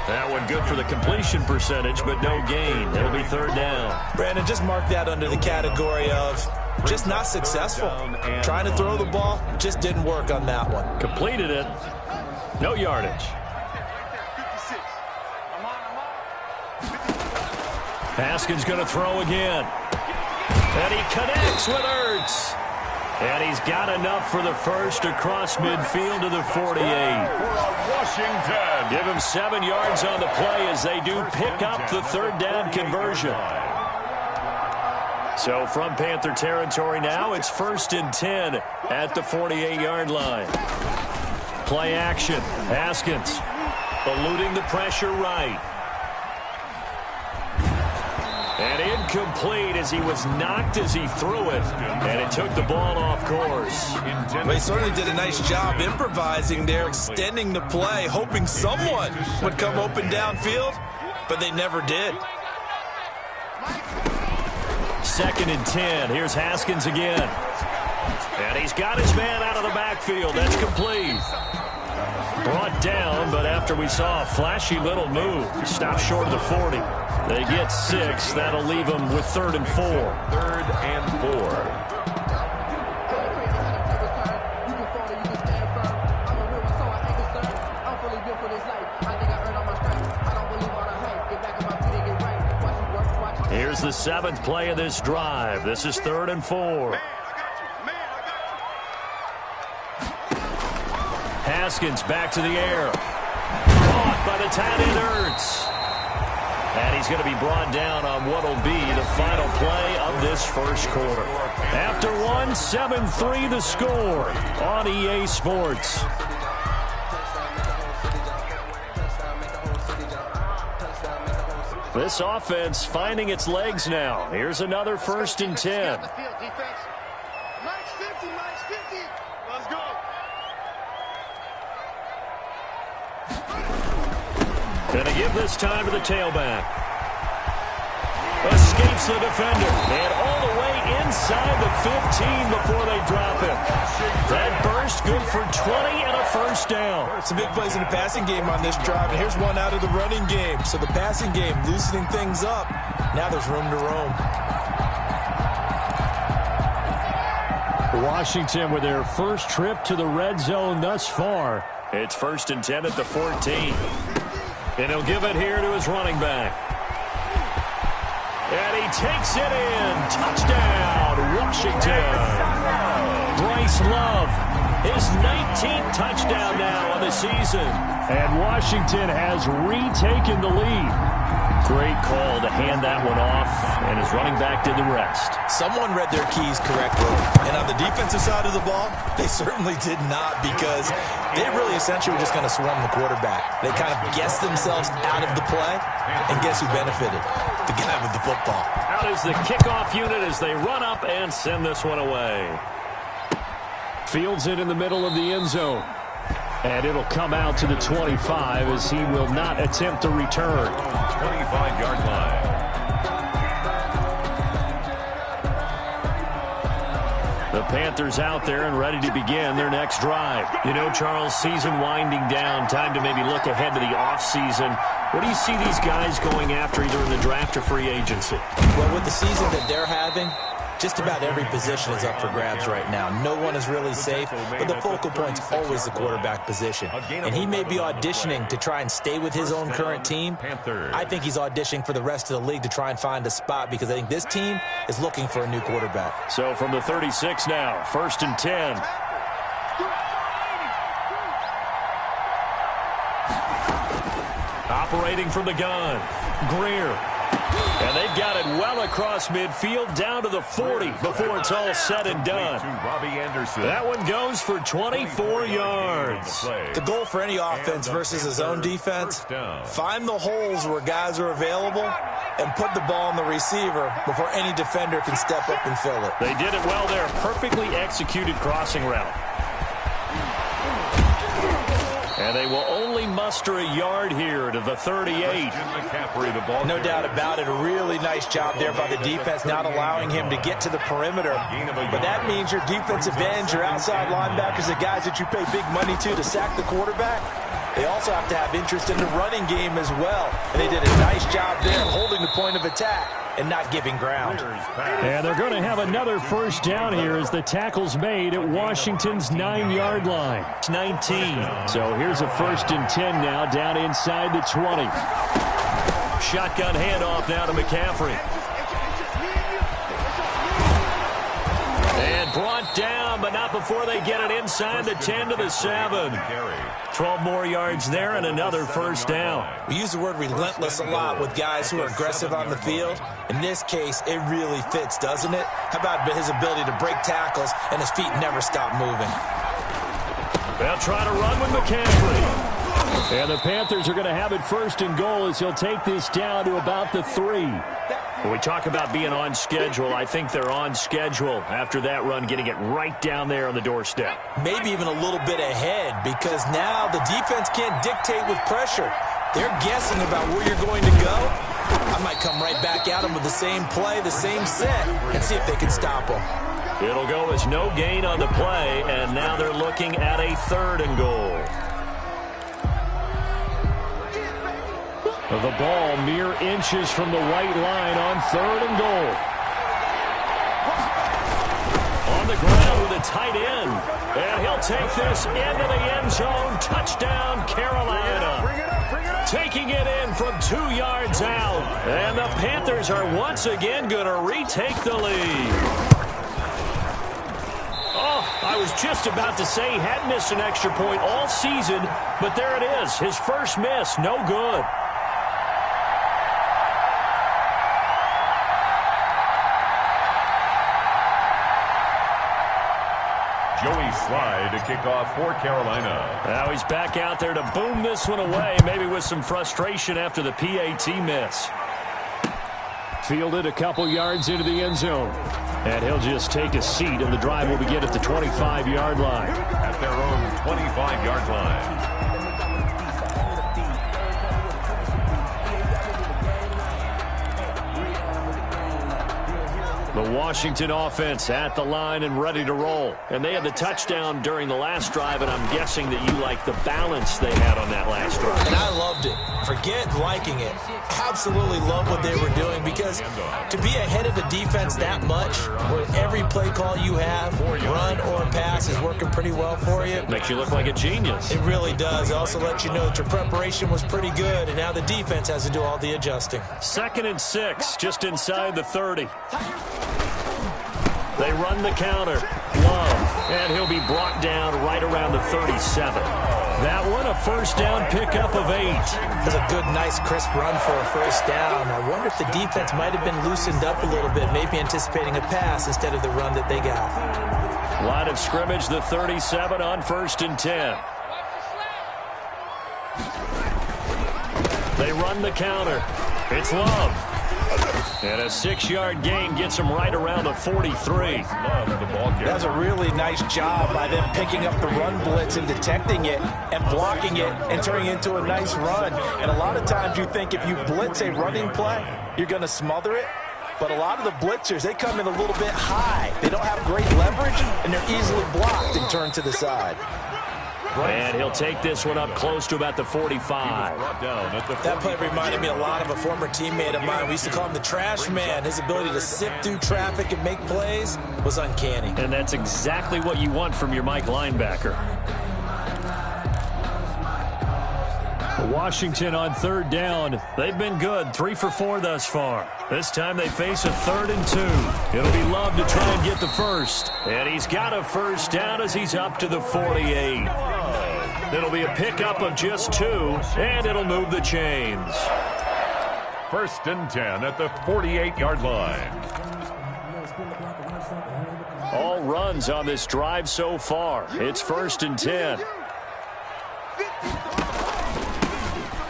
That one good for the completion percentage, but no gain. It'll be third down. Brandon, just mark that under the category of just not successful. Trying to throw the ball, just didn't work on that one. Completed it. No yardage. Haskins going to throw again. And he connects with Ertz. And he's got enough for the first across midfield to the 48. Washington. Give him 7 yards on the play as they do pick up the third down conversion. So from Panther territory now, it's 1st and 10 at the 48-yard line. Play action. Haskins eluding the pressure right. And incomplete as he was knocked as he threw it. And it took the ball off course. They certainly did a nice job improvising there, extending the play, hoping someone would come open downfield, but they never did. 2nd and 10. Here's Haskins again. And he's got his man out of the backfield. That's complete. Brought down, but after we saw a flashy little move, stopped short of the 40. They get 6. That'll leave them with 3rd and 4. 3rd and 4. Here's the 7th play of this drive. This is 3rd and 4. Haskins back to the air. Caught by the tight end Ertz. And he's going to be brought down on what will be the final play of this first quarter. After one, 7-3 the score on EA Sports. This offense finding its legs now. Here's another 1st and 10. Let's go. Going to give this time to the tailback. Escapes the defender. And all the way inside the 15 before they drop him. That burst good for 20 and a first down. Some big plays in the passing game on this drive, and here's one out of the running game. So the passing game loosening things up. Now there's room to roam. Washington with their first trip to the red zone thus far. It's 1st and 10 at the 14. And he'll give it here to his running back. And he takes it in. Touchdown, Washington. Bryce Love, his 19th touchdown now on the season. And Washington has retaken the lead. Great call to hand that one off, and his running back did the rest. Someone read their keys correctly. And on the defensive side of the ball, they certainly did not, because they really essentially were just going to swarm the quarterback. They kind of guessed themselves out of the play, and guess who benefited? the guy with the football. Out is the kickoff unit as they run up and send this one away. Fields it in the middle of the end zone. And it'll come out to the 25 as he will not attempt to return. 25-yard line. The Panthers out there and ready to begin their next drive. You know, Charles, season winding down, time to maybe look ahead to the offseason. What do you see these guys going after either in the draft or free agency? Well, with the season that they're having, just about every position is up for grabs right now. No one is really safe, but the focal point's always the quarterback position. And he may be auditioning to try and stay with his own current team. I think he's auditioning for the rest of the league to try and find a spot because I think this team is looking for a new quarterback. So from the 36 now, 1st and 10. Operating from the gun, Greer. And they've got it well across midfield down to the 40 before it's all said and done. That one goes for 24 yards. The goal for any offense versus his own defense, find the holes where guys are available and put the ball on the receiver before any defender can step up and fill it. They did it well there. Perfectly executed crossing route. And they will only muster a yard here to the 38. No doubt about it. A really nice job there by the defense, not allowing him to get to the perimeter. But that means your defensive ends, your outside linebackers, the guys that you pay big money to sack the quarterback, they also have to have interest in the running game as well. And they did a nice job there holding the point of attack and not giving ground. And they're going to have another first down here as the tackle's made at Washington's 9-yard line. It's 19. So here's a 1st and 10 now down inside the 20. Shotgun handoff now to McCaffrey. And brought down, but not before they get it inside the 10 to the 7. 12 more yards there and another first down. We use the word relentless a lot with guys who are aggressive on the field. In this case, it really fits, doesn't it? How about his ability to break tackles and his feet never stop moving? They'll try to run with McCaffrey. And the Panthers are going to have it 1st and goal as he'll take this down to about the 3. When we talk about being on schedule, I think they're on schedule after that run, getting it right down there on the doorstep. Maybe even a little bit ahead because now the defense can't dictate with pressure. They're guessing about where you're going to go. I might come right back at them with the same play, the same set, and see if they can stop them. It'll go as no gain on the play, and now they're looking at a 3rd and goal. The ball mere inches from the white line on 3rd and goal. On the ground with a tight end. And he'll take this into the end zone. Touchdown, Carolina. Taking it in from 2 yards out. And the Panthers are once again going to retake the lead. Oh, I was just about to say he hadn't missed an extra point all season, but there it is. His first miss, no good. Joey Slye to kick off for Carolina. Now he's back out there to boom this one away, maybe with some frustration after the PAT miss. Fielded a couple yards into the end zone. And he'll just take a seat, and the drive will begin at the 25-yard line. At their own 25-yard line. The Washington offense at the line and ready to roll. And they had the touchdown during the last drive, and I'm guessing that you like the balance they had on that last drive. And I loved it. Forget liking it. Absolutely love what they were doing because to be ahead of the defense that much, where every play call you have, run or pass, is working pretty well for you. Makes you look like a genius. It really does. It also lets you know that your preparation was pretty good, and now the defense has to do all the adjusting. 2nd and 6, just inside the 30. They run the counter. Love. And he'll be brought down right around the 37. That one, a first down pickup of 8. That's a good, nice, crisp run for a first down. I wonder if the Defense might have been loosened up a little bit, maybe anticipating a pass instead of the run that they got. Line of scrimmage, the 37 on 1st and 10. They run the counter. It's Love. And a 6-yard gain gets him right around the 43. That's a really nice job by them picking up the run blitz and detecting it and blocking it and turning it into a nice run. And a lot of times you think if you blitz a running play, you're going to smother it. But a lot of the blitzers, they come in a little bit high. They don't have great leverage, and they're easily blocked and turned to the side. And he'll take this one up close to about the 45. That play reminded me a lot of a former teammate of mine. We used to call him the trash man. His ability to sift through traffic and make plays was uncanny. And that's exactly what you want from your Mike linebacker. Washington on 3rd down. They've been good, 3 for 4 thus far. This time they face a 3rd and 2. It'll be Love to try and get the first. And he's got a first down as he's up to the 48. It'll be a pickup of just 2, and it'll move the chains. 1st and 10 at the 48-yard line. All runs on this drive so far. It's 1st and 10.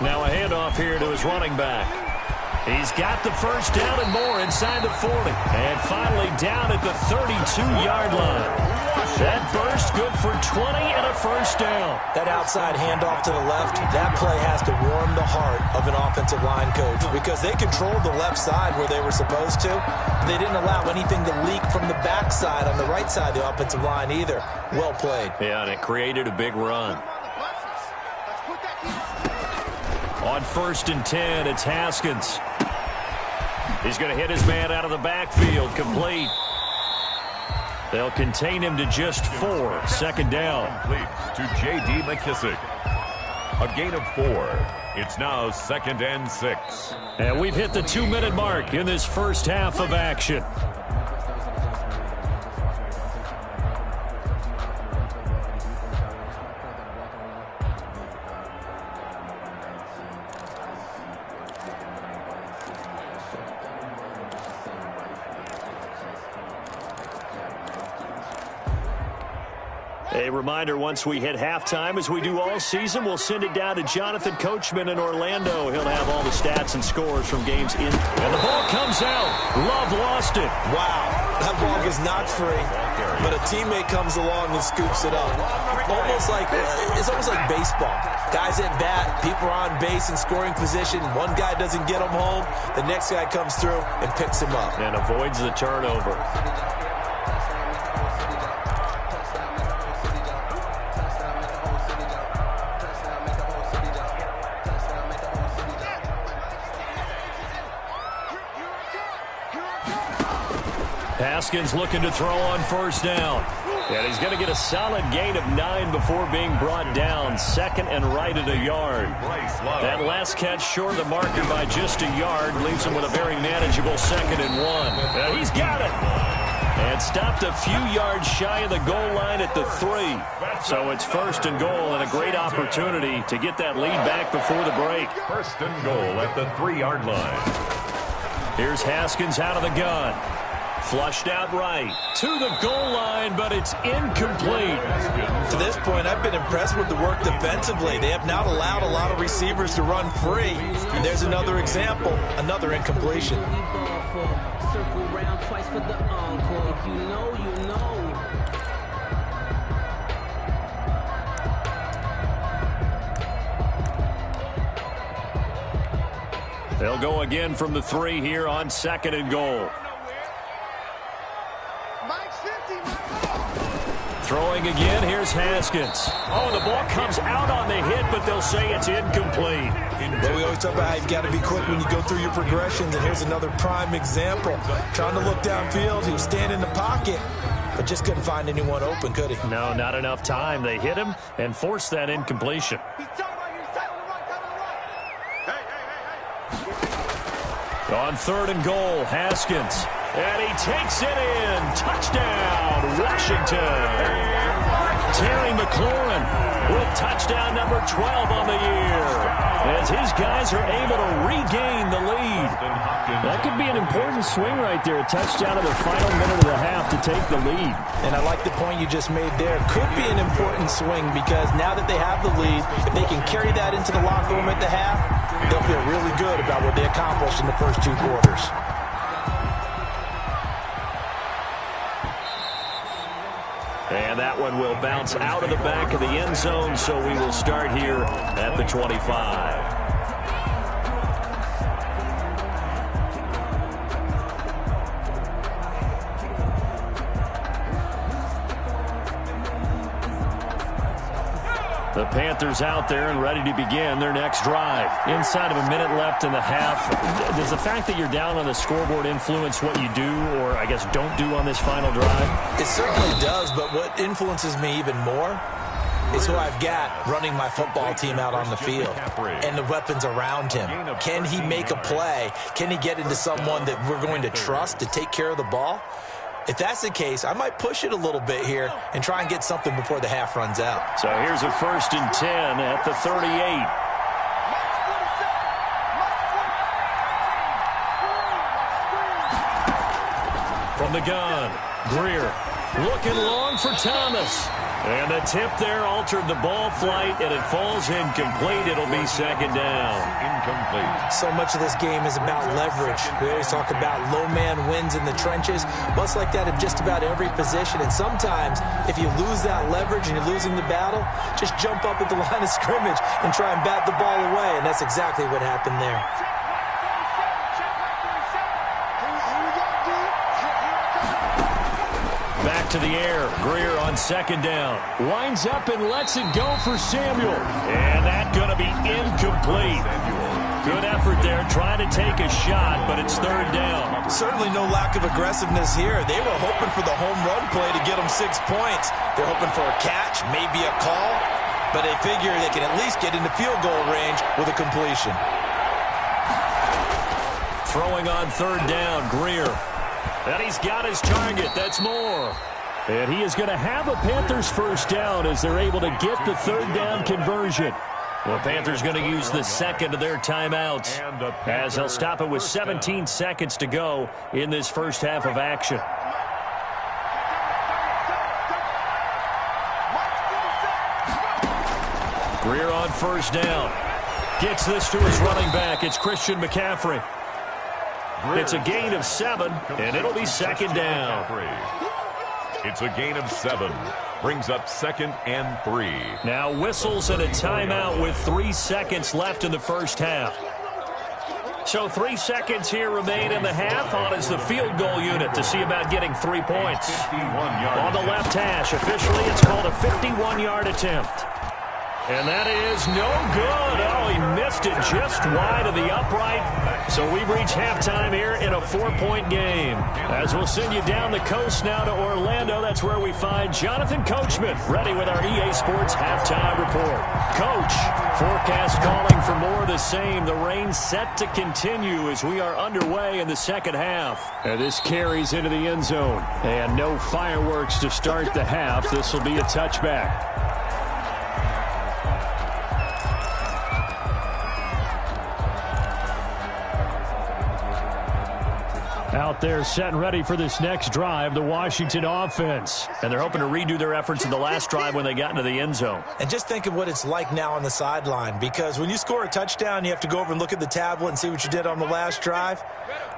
Now a handoff here to his running back. He's got the first down and more inside the 40. And finally down at the 32-yard line. That burst good for 20 and a first down. That outside handoff to the left, that play has to warm the heart of an offensive line coach because they controlled the left side where they were supposed to. They didn't allow anything to leak from the backside on the right side of the offensive line either. Well played. Yeah, and it created a big run. On 1st and 10, it's Haskins. He's going to hit his man out of the backfield, complete. They'll contain him to just 4. 2nd down. To J.D. McKissick. A gain of 4. It's now 2nd and 6. And we've hit the 2-minute mark in this first half of action. A reminder, once we hit halftime, as we do all season, we'll send it down to Jonathan Coachman in Orlando. He'll have all the stats and scores from games in. And the ball comes out. Love lost it. Wow, that ball is not free, but a teammate comes along and scoops it up. It's almost like baseball. Guys at bat, people are on base in scoring position. One guy doesn't get him home. The next guy comes through and picks him up. And avoids the turnover. Haskins looking to throw on 1st down. And he's going to get a solid gain of 9 before being brought down. 2nd and right at a yard. That last catch short of the marker by just a yard leaves him with a very manageable 2nd and 1. He's got it. And stopped a few yards shy of the goal line at the 3. So it's 1st and goal and a great opportunity to get that lead back before the break. 1st and goal at the 3-yard line. Here's Haskins out of the gun. Flushed out right to the goal line, but it's incomplete. To this point, I've been impressed with the work defensively. They have not allowed a lot of receivers to run free. And there's another example, another incompletion. Circle round twice for the encore. If you know, you know. They'll go again from the 3 here on 2nd and goal. Throwing again, here's Haskins. Oh, the ball comes out on the hit, but they'll say it's incomplete. But we always talk about how you've got to be quick when you go through your progressions, and here's another prime example. Trying to look downfield, he was standing in the pocket, but just couldn't find anyone open, could he? No, not enough time. They hit him and forced that incompletion. On 3rd and goal, Haskins. And he takes it in. Touchdown, Washington. Terry McLaurin with touchdown number 12 on the year. As his guys are able to regain the lead. That could be an important swing right there. A touchdown in the final minute of the half to take the lead. And I like the point you just made there. Could be an important swing because now that they have the lead, if they can carry that into the locker room at the half, they'll feel really good about what they accomplished in the first 2 quarters. And that one will bounce out of the back of the end zone, so we will start here at the 25. The Panthers out there and ready to begin their next drive. Inside of a minute left in the half, does the fact that you're down on the scoreboard influence what you do, or I guess don't do on this final drive? It certainly does, but what influences me even more is who I've got running my football team out on the field and the weapons around him. Can he make a play? Can he get into someone that we're going to trust to take care of the ball? If that's the case, I might push it a little bit here and try and get something before the half runs out. So here's a 1st and 10 at the 38. From the gun, Greer looking long for Thomas. And the tip there altered the ball flight, and it falls incomplete. It'll be 2nd down. Incomplete. So much of this game is about leverage. We always talk about low man wins in the trenches, much like that in just about every position. And sometimes, if you lose that leverage and you're losing the battle, just jump up at the line of scrimmage and try and bat the ball away. And that's exactly what happened there. Back to the air. Greer on 2nd down. Winds up and lets it go for Samuel. And that's going to be incomplete. Good effort there, trying to take a shot, but it's 3rd down. Certainly no lack of aggressiveness here. They were hoping for the home run play to get them 6 points. They're hoping for a catch, maybe a call, but they figure they can at least get into field goal range with a completion. Throwing on 3rd down, Greer. And he's got his target. That's more. And he is going to have a Panthers 1st down as they're able to get the 3rd down conversion. The Panthers going to use the 2nd of their timeouts as they'll stop it with 17 seconds to go in this first half of action. Greer on 1st down. Gets this to his running back. It's Christian McCaffrey. It's a gain of 7, and it'll be 2nd down. It's a gain of 7. Brings up 2nd and 3. Now whistles and a timeout with 3 seconds left in the first half. So 3 seconds here remain in the half. On is the field goal unit to see about getting 3 points. On the left hash, officially it's called a 51-yard attempt. And that is no good. Oh, he missed it just wide of the upright. So we've reached halftime here in a 4-point game. As we'll send you down the coast now to Orlando, that's where we find Jonathan Coachman, ready with our EA Sports halftime report. Coach, forecast calling for more of the same. The rain set to continue as we are underway in the second half. And this carries into the end zone. And no fireworks to start the half. This will be a touchback. Out there set and ready for this next drive, the Washington offense. And they're hoping to redo their efforts in the last drive when they got into the end zone. And just think of what it's like now on the sideline, because when you score a touchdown, you have to go over and look at the tablet and see what you did on the last drive.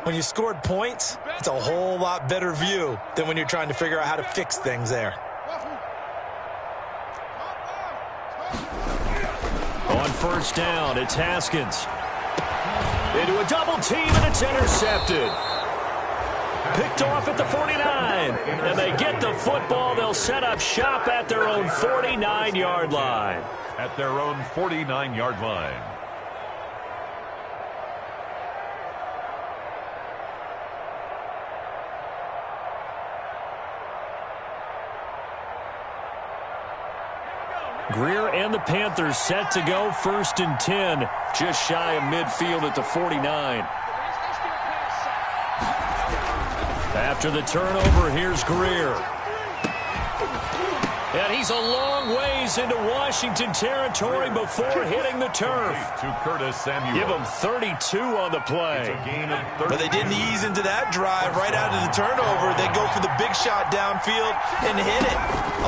When you scored points, it's a whole lot better view than when you're trying to figure out how to fix things there. On 1st down, it's Haskins. Into a double team, and it's intercepted. Picked off at the 49, and they get the football. They'll set up shop at their own 49-yard line. At their own 49-yard line. Greer and the Panthers set to go 1st and 10, just shy of midfield at the 49. After the turnover, here's Greer. And he's a long ways into Washington territory before hitting the turf. To Curtis Samuel. Give him 32 on the play. But they didn't ease into that drive right out of the turnover. They go for the big shot downfield and hit it.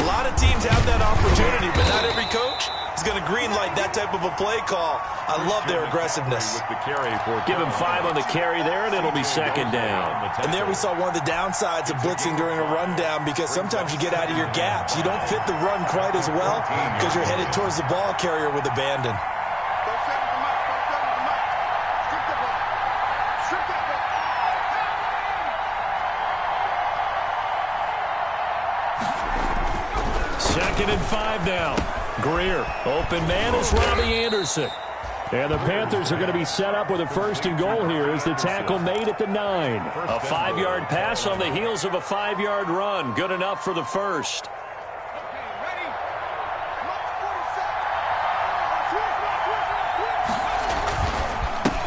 A lot of teams have that opportunity, but not every coach He's going to green light that type of a play call. I love their aggressiveness. Give him 5 on the carry there, and it'll be second down. And there we saw one of the downsides of blitzing during a rundown, because sometimes you get out of your gaps. You don't fit the run quite as well because you're headed towards the ball carrier with abandon. Second and 5 now. Greer, open man is Robbie Anderson. And the Panthers are going to be set up with a first and goal here as the tackle made at the 9. A 5-yard pass on the heels of a 5-yard run. Good enough for the first.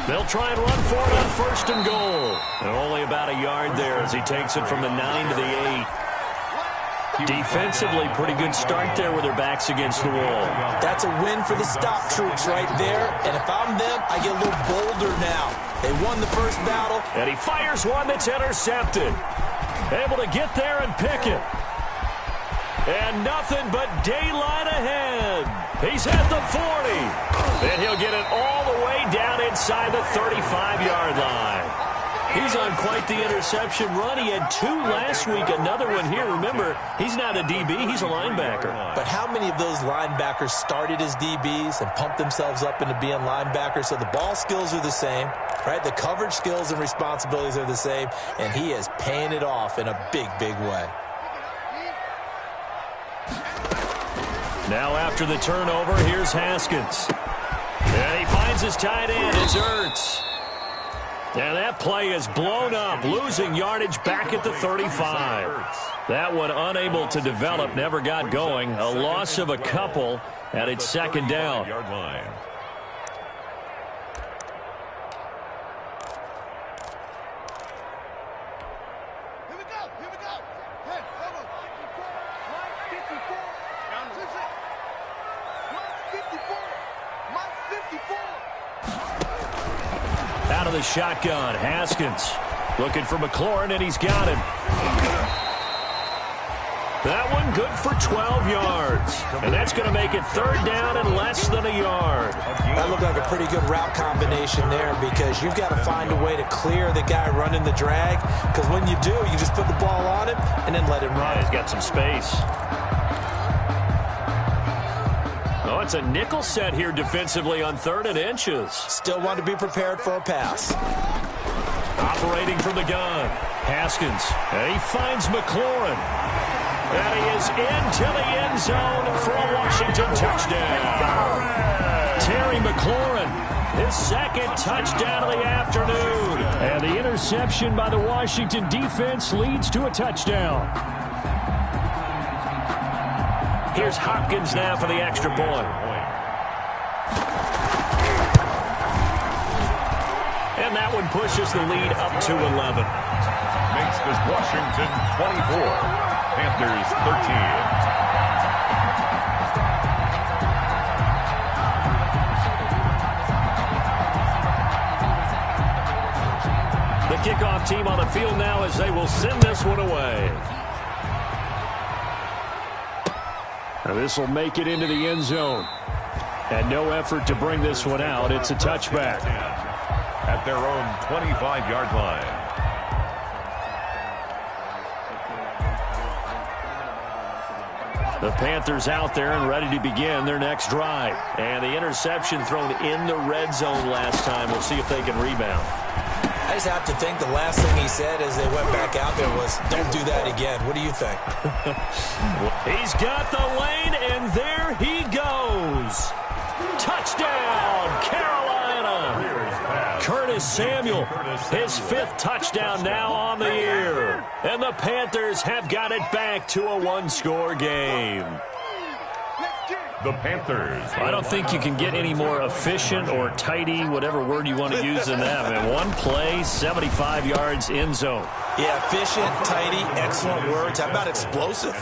They'll try and run for it on first and goal. And only about a yard there as he takes it from the 9 to the 8. Defensively, pretty good start there with their backs against the wall. That's a win for the stop troops right there. And if I'm them, I get a little bolder now. They won the first battle. And he fires one that's intercepted. Able to get there and pick it. And nothing but daylight ahead. He's at the 40. And he'll get it all the way down inside the 35-yard line. He's on quite the interception run. He had 2 last week, another one here. Remember, he's not a DB, he's a linebacker. But how many of those linebackers started as DBs and pumped themselves up into being linebackers? So the ball skills are the same, right? The coverage skills and responsibilities are the same, and he is paying it off in a big, big way. Now after the turnover, here's Haskins. And he finds his tight end. It's Ertz. And that play is blown up, losing yardage back at the 35. That one unable to develop, never got going. A loss of a couple, and it's second down. Out of the shotgun, Haskins looking for McLaurin, and he's got him. That one good for 12 yards. And that's going to make it third down and less than a yard. That looked like a pretty good route combination there, because you've got to find a way to clear the guy running the drag. Because when you do, you just put the ball on him and then let him run. Yeah, he's got some space. Oh, it's a nickel set here defensively on 3rd and inches. Still want to be prepared for a pass. Operating from the gun, Haskins. And he finds McLaurin. And he is into the end zone for a Washington touchdown. Terry McLaurin, his second touchdown of the afternoon. And the interception by the Washington defense leads to a touchdown. Here's Hopkins now for the extra point. And that one pushes the lead up to 11. Makes this Washington 24. Panthers 13. The kickoff team on the field now as they will send this one away. Now this will make it into the end zone. And no effort to bring this one out. It's a touchback. At their own 25-yard line. The Panthers out there and ready to begin their next drive. And the interception thrown in the red zone last time. We'll see if they can rebound. I just have to think the last thing he said as they went back out there was, don't do that again. What do you think? He's got the lane, and there he goes. Touchdown, Carolina. Curtis Samuel, his 5th touchdown now on the year. And the Panthers have got it back to a 1-score game. The Panthers. I don't think you can get any more efficient or tidy, whatever word you want to use than that. I mean, one play, 75 yards, end zone. Yeah, efficient, tidy, excellent words. How about explosive?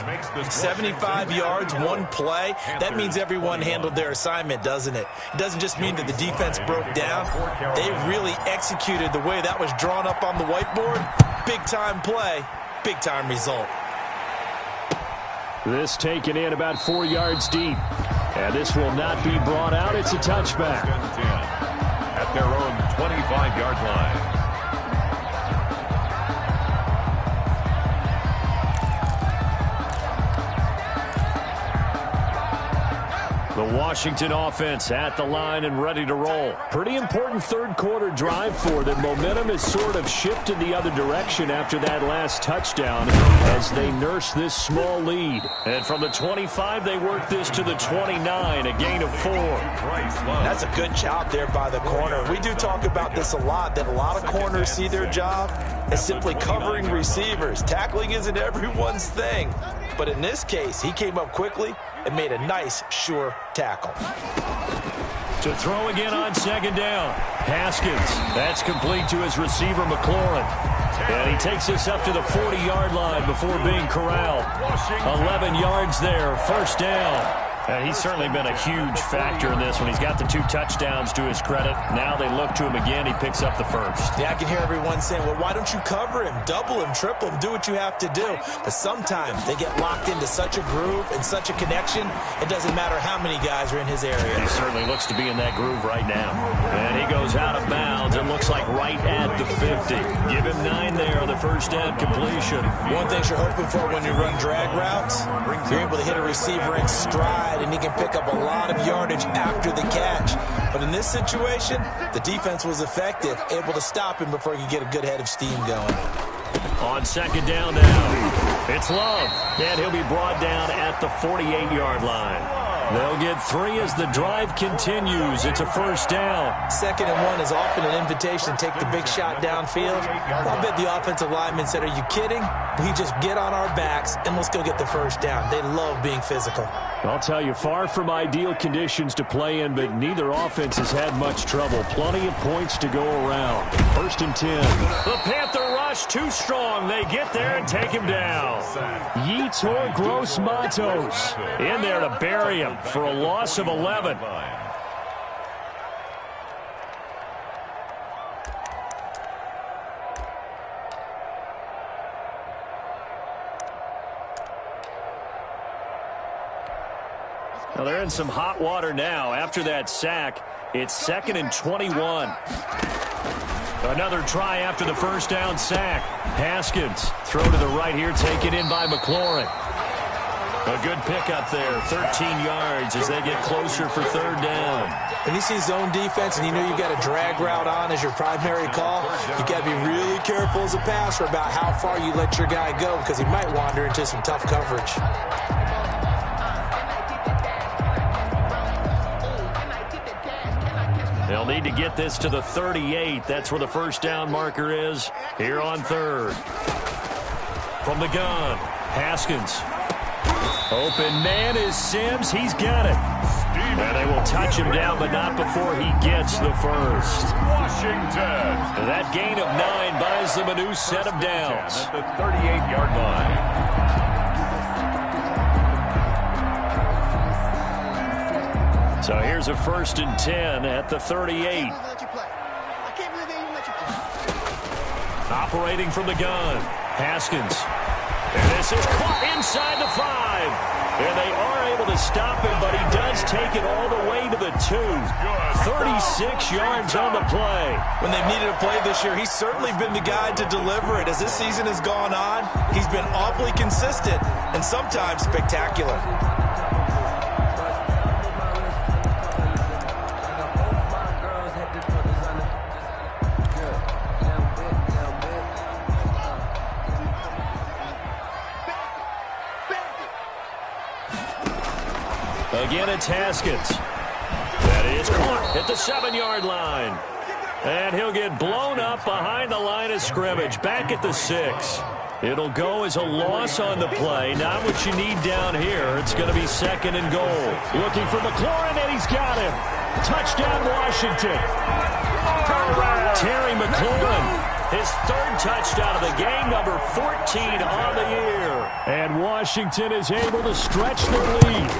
75 yards, one play. That means everyone handled their assignment, doesn't it? It doesn't just mean that the defense broke down. They really executed the way that was drawn up on the whiteboard. Big-time play, big-time result. This taken in about 4 yards deep. And this will not be brought out. It's a touchback. At their own 25-yard line. The Washington offense at the line and ready to roll. Pretty important third-quarter drive for them. Momentum has sort of shifted the other direction after that last touchdown as they nurse this small lead. And from the 25, they work this to the 29, a gain of 4. That's a good job there by the corner. We do talk about this a lot, that a lot of corners see their job as simply covering receivers. Tackling isn't everyone's thing. But in this case, he came up quickly and made a nice, sure tackle. To throw again on second down. Haskins. That's complete to his receiver, McLaurin. And he takes this up to the 40-yard line before being corralled. 11 yards there, first down. And he's certainly been a huge factor in this one. He's got the 2 touchdowns to his credit. Now they look to him again. He picks up the first. Yeah, I can hear everyone saying, well, why don't you cover him? Double him, triple him, do what you have to do. But sometimes they get locked into such a groove and such a connection, it doesn't matter how many guys are in his area. He certainly looks to be in that groove right now. And he goes out of bounds. It looks like right at the 50. Give him 9 there on the first down completion. One thing you're hoping for when you run drag routes, you're able to hit a receiver in stride, and he can pick up a lot of yardage after the catch. But in this situation, the defense was effective, able to stop him before he could get a good head of steam going. On second down now, it's Love, and he'll be brought down at the 48-yard line. They'll get 3 as the drive continues. It's a first down. 2nd and 1 is often an invitation to take the big shot downfield. I bet the offensive lineman said, are you kidding? We just get on our backs and let's go get the first down. They love being physical. I'll tell you, far from ideal conditions to play in, but neither offense has had much trouble. Plenty of points to go around. 1st and 10. The Panther rush too strong. They get there and take him down. Yetur Gross-Matos in there to bury him for a loss of 11. Now they're in some hot water now. After that sack, it's 2nd and 21. Another try after the first down sack. Haskins, throw to the right here, taken in by McLaurin. A good pickup there, 13 yards as they get closer for 3rd down. When you see zone defense and you know you've got a drag route on as your primary call, you got to be really careful as a passer about how far you let your guy go because he might wander into some tough coverage. They'll need to get this to the 38. That's where the first down marker is here on 3rd. From the gun, Haskins. Open man is Sims. He's got it. And they will touch him down, but not before he gets the first. Washington. That gain of 9 buys them a new set of downs. At the 38-yard line. So here's a 1st and 10 at the 38. Operating from the gun, Haskins. And this is caught inside the 5. And they are able to stop him, but he does take it all the way to the 2. 36 yards on the play. When they've needed a play this year, he's certainly been the guy to deliver it. As this season has gone on, he's been awfully consistent and sometimes spectacular. Again, it's Haskins. That is caught at the 7-yard line. And he'll get blown up behind the line of scrimmage, back at the 6. It'll go as a loss on the play. Not what you need down here. It's going to be 2nd and goal. Looking for McLaurin, and he's got him. Touchdown, Washington. Terry McLaurin, his 3rd touchdown of the game, number 14 on the year. And Washington is able to stretch their lead.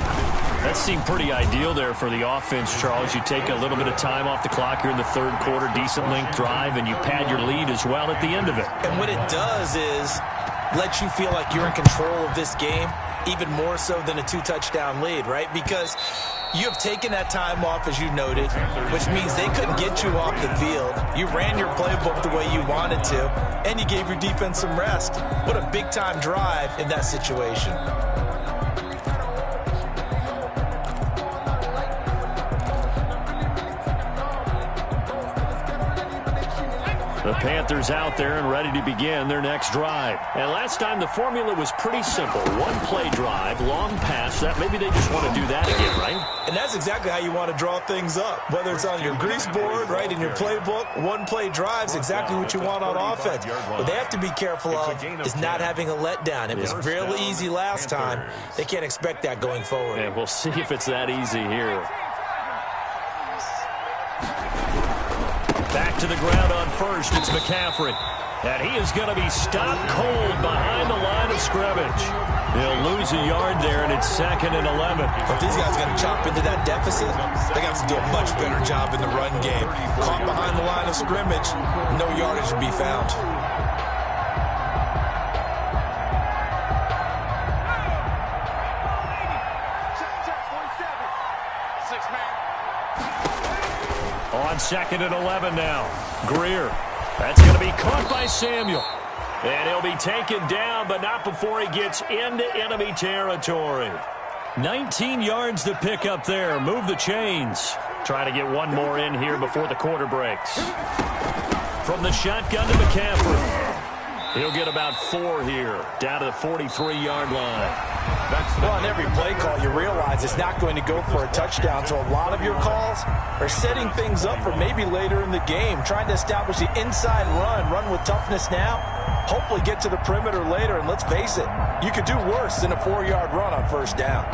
That seemed pretty ideal there for the offense, Charles. You take a little bit of time off the clock here in the 3rd quarter, decent length drive, and you pad your lead as well at the end of it. And what it does is let you feel like you're in control of this game, even more so than a 2-touchdown lead, right? Because You have taken that time off, as you noted, which means they couldn't get you off the field. You ran your playbook the way you wanted to, and you gave your defense some rest. What a big-time drive in that situation. The Panthers out there and ready to begin their next drive. And last time the formula was pretty simple. One play drive, long pass. That maybe they just want to do that again, right? And that's exactly how you want to draw things up. Whether it's on your grease board, right, in your playbook, one play drive is exactly what you want on offense. What they have to be careful of is not having a letdown. It was really easy last time. They can't expect that going forward. And we'll see if it's that easy here. Back to the ground on first, it's McCaffrey. And he is going to be stopped cold behind the line of scrimmage. He'll lose a yard there, and it's 2nd and 11. If these guys are going to chop into that deficit, they got to do a much better job in the run game. Caught behind the line of scrimmage, no yardage to be found. On 2nd and 11 now. Greer. That's going to be caught by Samuel. And he'll be taken down, but not before he gets into enemy territory. 19 yards to pick up there. Move the chains. Try to get one more in here before the quarter breaks. From the shotgun to McCaffrey. He'll get about 4 here, down to the 43-yard line. Well, on every play call, you realize it's not going to go for a touchdown, so a lot of your calls are setting things up for maybe later in the game, trying to establish the inside run with toughness now, hopefully get to the perimeter later, and let's face it, you could do worse than a 4-yard run on first down.